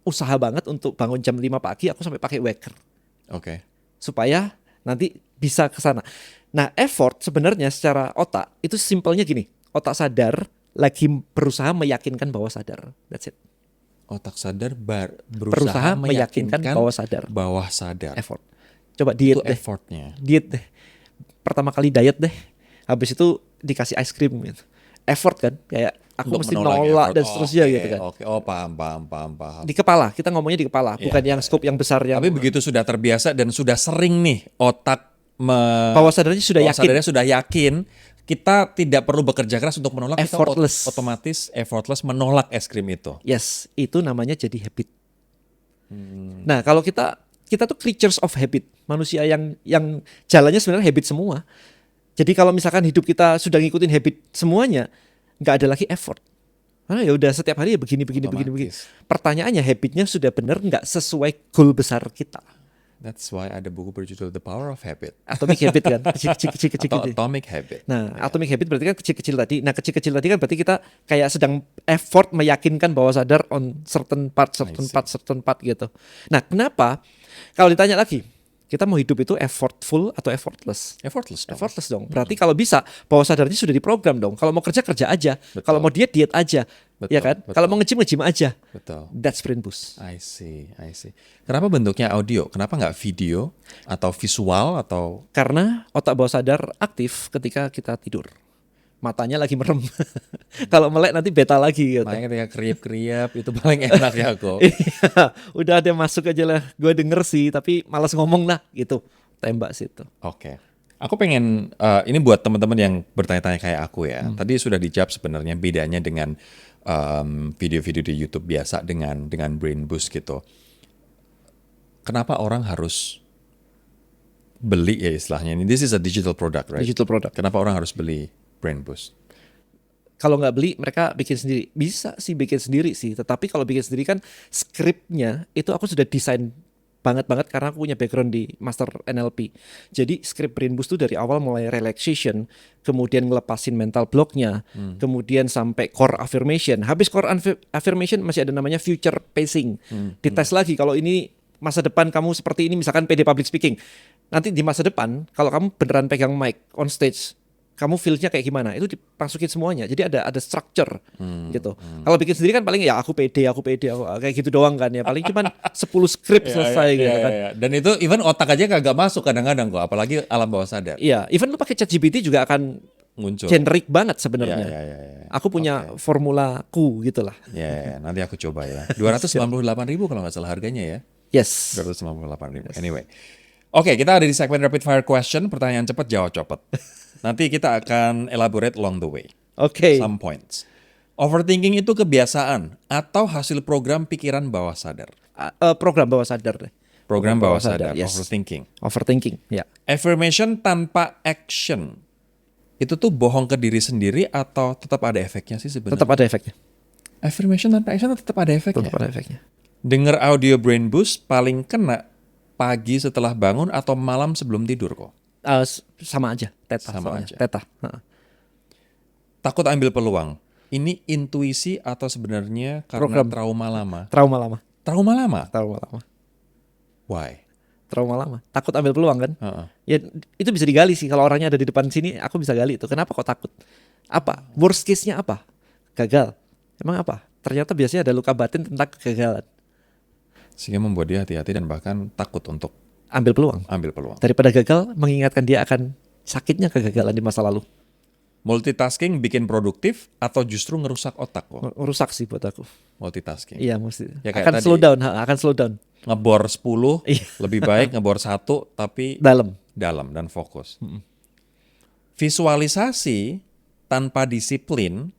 usaha banget untuk bangun jam 5 pagi, aku sampai pakai waker Oke. supaya nanti bisa ke sana. Nah, effort sebenarnya secara otak itu simpelnya gini. Otak sadar lagi berusaha meyakinkan bahwa sadar. That's it. Otak sadar Berusaha meyakinkan bahwa sadar. bahwa sadar. Effort. Coba diet Itu deh. effortnya. Diet deh. Pertama kali diet deh. Habis itu dikasih ice cream gitu. Effort kan? Kayak aku Untuk mesti menolak nolak effort. dan seterusnya Oke, gitu kan. Oke, oh paham. Di kepala, kita ngomongnya di kepala, bukan yang scope yang besar yang Tapi begitu sudah terbiasa dan sudah sering nih otak bawah sadarnya sudah bawah yakin. sadarnya sudah yakin, kita tidak perlu bekerja keras untuk menolak. Effortless. Kita otomatis effortless menolak es krim itu. Yes, itu namanya jadi habit. Nah, kalau kita tuh creatures of habit, manusia yang jalannya sebenarnya habit semua. Jadi kalau misalkan hidup kita sudah ngikutin habit semuanya, nggak ada lagi effort. Karena ya udah setiap hari ya begini. Otomatis. Pertanyaannya habitnya sudah benar nggak sesuai goal besar kita. That's why ada buku berjudul The Power of Habit Atomic habit kan, kecil-kecil atau gitu. Atomic Habit. Nah, atomic habit berarti kan kecil-kecil tadi. Nah, kecil-kecil tadi kan berarti kita kayak sedang effort meyakinkan bahwa sadar on certain part gitu. Nah, kenapa? Kalau ditanya lagi, kita mau hidup itu effortful atau effortless? Effortless dong. Effortless dong. Berarti kalau bisa, bahwa sadarnya sudah diprogram dong. Kalau mau kerja aja. Kalau mau diet aja. Betul, Ya kan? betul. Kalau mau nge-gym aja. Betul. That's brain boost. I see. Kenapa bentuknya audio? Kenapa nggak video atau visual atau Karena otak bawah sadar aktif ketika kita tidur. Matanya lagi merem. Kalau melek nanti beta lagi gitu. makanya ketika kriap-kriap itu paling enak ya kok. Iya, udah ada masuk aja lah. Gue denger sih, tapi malas ngomong lah gitu. Tembak situ. Oke. Aku pengen ini buat teman-teman yang bertanya-tanya kayak aku ya. Tadi sudah dijawab sebenarnya bedanya dengan video-video di YouTube biasa dengan Brain Boost gitu. Kenapa orang harus beli ya istilahnya ini? This is a digital product, right? Digital product. Kenapa orang harus beli Brain Boost? Kalau nggak beli, mereka bikin sendiri. Bisa sih bikin sendiri sih. Tetapi kalau bikin sendiri kan skripnya itu aku sudah desain banget karena aku punya background di master NLP. Jadi script Brain Boost itu dari awal mulai relaxation, kemudian ngelepasin mental blocknya, kemudian sampai core affirmation. Habis core affirmation masih ada namanya future pacing. Dites lagi kalau ini masa depan kamu seperti ini, misalkan PD public speaking. Nanti di masa depan kalau kamu beneran pegang mic on stage, kamu feel-nya kayak gimana? Itu dimasukin semuanya. Jadi ada structure gitu. Kalau bikin sendiri kan paling ya aku pede kayak gitu doang kan ya. Paling cuman 10 skrip selesai gitu kan. Dan itu even otak aja kagak masuk kadang-kadang kok, apalagi alam bawah sadar Iya, even lu pakai ChatGPT juga akan muncul. generik banget sebenarnya. Ya. Aku punya formulaku gitu lah. Ya, nanti aku coba ya. 298.000 kalau nggak salah harganya ya. Yes. 298.000. Anyway. Oke, kita ada di segmen rapid fire question, pertanyaan cepat jawab cepat. Nanti kita akan elaborate along the way. Oke. Some points. Overthinking itu kebiasaan atau hasil program pikiran bawah sadar? Program bawah sadar deh. Program bawah sadar, yes. overthinking. Overthinking, ya. Affirmation tanpa action. Itu tuh bohong ke diri sendiri atau tetap ada efeknya sih sebenarnya? Tetap ada efeknya. Affirmation tanpa action tetap ada efeknya. Tetap ada efeknya. Dengar audio Brain Boost paling kena pagi setelah bangun atau malam sebelum tidur kok? Sama aja, teta. Sama aja. Teta. Heeh. Takut ambil peluang. Ini intuisi atau sebenarnya karena Program. trauma lama? Trauma lama. Trauma lama? Trauma lama. Why? Trauma lama. Takut ambil peluang kan? Heeh. Ya itu bisa digali sih. Kalau orangnya ada di depan sini, aku bisa gali itu. Kenapa kok takut? Apa? Worst case-nya apa? Gagal. Emang apa? Ternyata biasanya ada luka batin tentang kegagalan. Sehingga membuat dia hati-hati dan bahkan takut untuk Ambil peluang. ambil peluang. Daripada gagal, mengingatkan dia akan sakitnya kegagalan di masa lalu. Multitasking bikin produktif atau justru ngerusak otak kok? Rusak sih buat aku. Multitasking. Iya, mesti. Ya, kayak akan tadi. slow down, akan slow down. Ngebor 10, Iya. lebih baik ngebor 1 tapi Dalam. dalam dan fokus. Visualisasi tanpa disiplin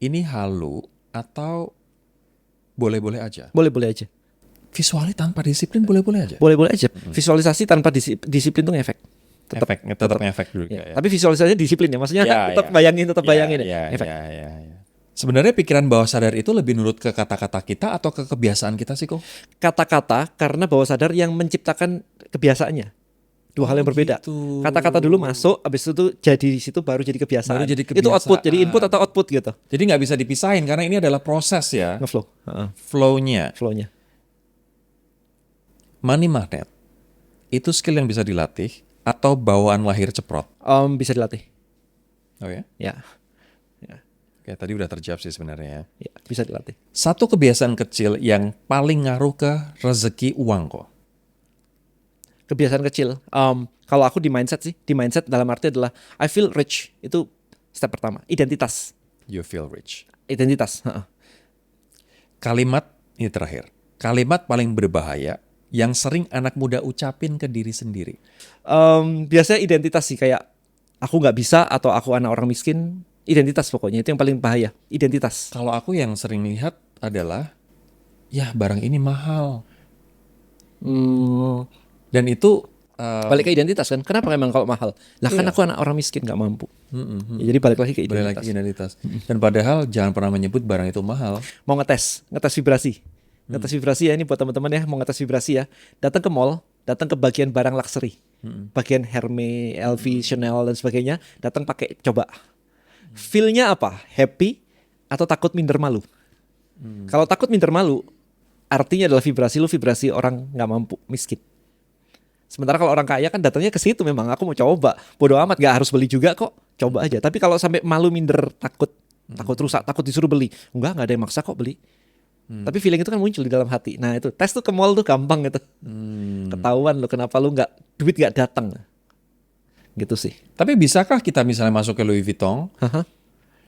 ini halu atau boleh-boleh aja? Boleh-boleh aja. Visualnya tanpa disiplin boleh-boleh aja? Boleh-boleh aja. Visualisasi tanpa disiplin tuh ngefek. Tetap ngefek juga ya. Tapi visualisasinya disiplin ya. Maksudnya tetap bayangin ya. Efek. Ya. Sebenarnya pikiran bawah sadar itu lebih nurut ke kata-kata kita atau ke kebiasaan kita sih kok? Kata-kata karena bawah sadar yang menciptakan kebiasaannya. Dua hal yang berbeda. Gitu. Kata-kata dulu masuk, habis itu jadi di situ baru jadi kebiasaan. Baru jadi Itu output, jadi input atau output gitu. Jadi nggak bisa dipisahin karena ini adalah proses ya. Ngeflow. Flow-nya. Money magnet itu skill yang bisa dilatih atau bawaan lahir ceprot? Bisa dilatih. Oh ya? Ya, Oke, tadi udah terjawab sih sebenarnya ya. ya, bisa dilatih. Satu kebiasaan kecil yang paling ngaruh ke rezeki uang kok. Kebiasaan kecil. Kalau aku di mindset dalam arti adalah I feel rich. Itu step pertama. Identitas. You feel rich. Identitas. Kalimat ini terakhir. Kalimat paling berbahaya yang sering anak muda ucapin ke diri sendiri. Biasanya identitas sih, kayak aku nggak bisa atau aku anak orang miskin. Identitas pokoknya itu yang paling bahaya. Identitas. Kalau aku yang sering lihat adalah ya barang ini mahal. Dan itu Balik ke identitas kan. Kenapa emang kalau mahal? Lah kan aku anak orang miskin nggak mampu. Ya, jadi balik lagi ke identitas. Dan padahal jangan pernah menyebut barang itu mahal. Mau ngetes vibrasi. Ngetes vibrasi ya, ini buat teman-teman ya, mau ngetes vibrasi ya. Datang ke mall, datang ke bagian barang luxury. Bagian Hermes, LV, Chanel dan sebagainya, datang pakai coba. Feel-nya apa? Happy atau takut minder malu? Kalau takut minder malu, artinya adalah vibrasi lu vibrasi orang nggak mampu, miskin. Sementara kalau orang kaya kan datangnya ke situ, memang aku mau coba. Bodoh amat, nggak harus beli juga kok, coba aja. Tapi kalau sampai malu, minder, takut rusak, takut disuruh beli, nggak ada yang maksa kok beli. Tapi feeling itu kan muncul di dalam hati. Nah itu tes tuh ke mall tuh gampang gitu. Ketahuan lo kenapa lu duit nggak datang. Gitu sih. Tapi bisakah kita misalnya masuk ke Louis Vuitton,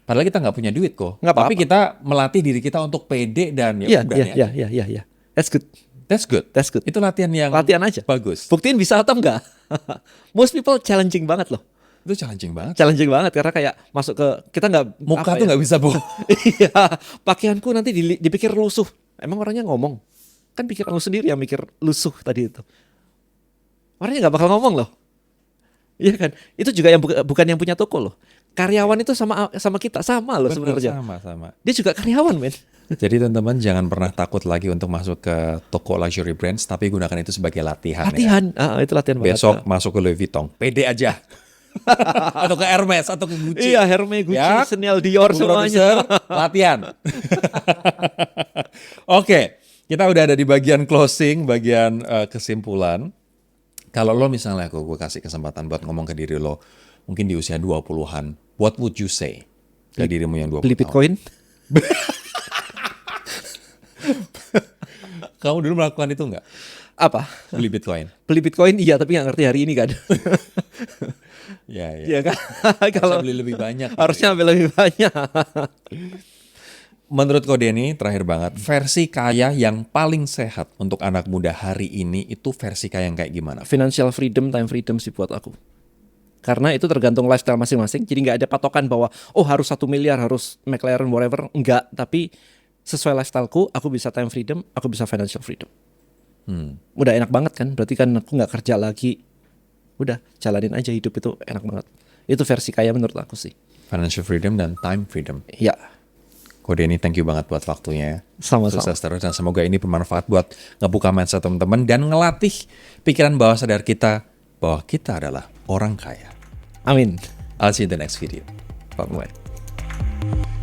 padahal kita nggak punya duit kok. Nggak apa-apa. Tapi kita melatih diri kita untuk pede dan Iya. aja. That's good. That's good. Itu latihan yang aja. bagus. Buktiin bisa atau enggak? Most people challenging banget loh. Itu challenging banget. Challenging banget karena kayak masuk ke kita nggak Muka tuh nggak bisa bohong. Iya, pakaianku nanti dipikir lusuh. Emang orangnya ngomong? Kan pikiran lu sendiri yang mikir lusuh tadi itu. Orangnya nggak bakal ngomong loh. Iya kan? Itu juga yang bukan yang punya toko loh. Karyawan itu sama kita sama loh sebenarnya. Sama. Dia juga karyawan, men. Jadi teman-teman jangan pernah takut lagi untuk masuk ke toko luxury brands, tapi gunakan itu sebagai latihan. Latihan, ya. Itu latihan banget. Besok masuk ke Louis Vuitton, pede aja. Atau ke Hermes atau ke Gucci. Iya, Hermes, Gucci, ya? Chanel, Dior semuanya. Besar, latihan. Oke, kita udah ada di bagian closing, bagian kesimpulan. Kalau lo misalnya gue kasih kesempatan buat ngomong ke diri lo, mungkin di usia 20-an, what would you say ke dirimu yang 20 Beli Bitcoin? Kamu dulu melakukan itu nggak? Apa? Beli Bitcoin? Beli Bitcoin iya, tapi nggak ngerti hari ini kan. Ya. Iya kan? Kalau beli lebih banyak. Harusnya ambil lebih banyak. Menurut Ko Denny, terakhir banget, versi kaya yang paling sehat untuk anak muda hari ini itu versi kaya yang kayak gimana? Financial freedom, time freedom sih buat aku. Karena itu tergantung lifestyle masing-masing. Jadi nggak ada patokan bahwa harus 1 miliar, harus McLaren, whatever. Enggak, tapi sesuai lifestyleku, aku bisa time freedom, aku bisa financial freedom. Udah enak banget kan? Berarti kan aku nggak kerja lagi. Udah, jalanin aja hidup itu enak banget. Itu versi kaya menurut aku sih. Financial freedom dan time freedom. Iya. Ko Denny, thank you banget buat waktunya. Sama-sama. Sukses terus dan semoga ini bermanfaat buat ngebuka mindset teman-teman dan ngelatih pikiran bawah sadar kita bahwa kita adalah orang kaya. Amin. I'll see you in the next video. Bye-bye.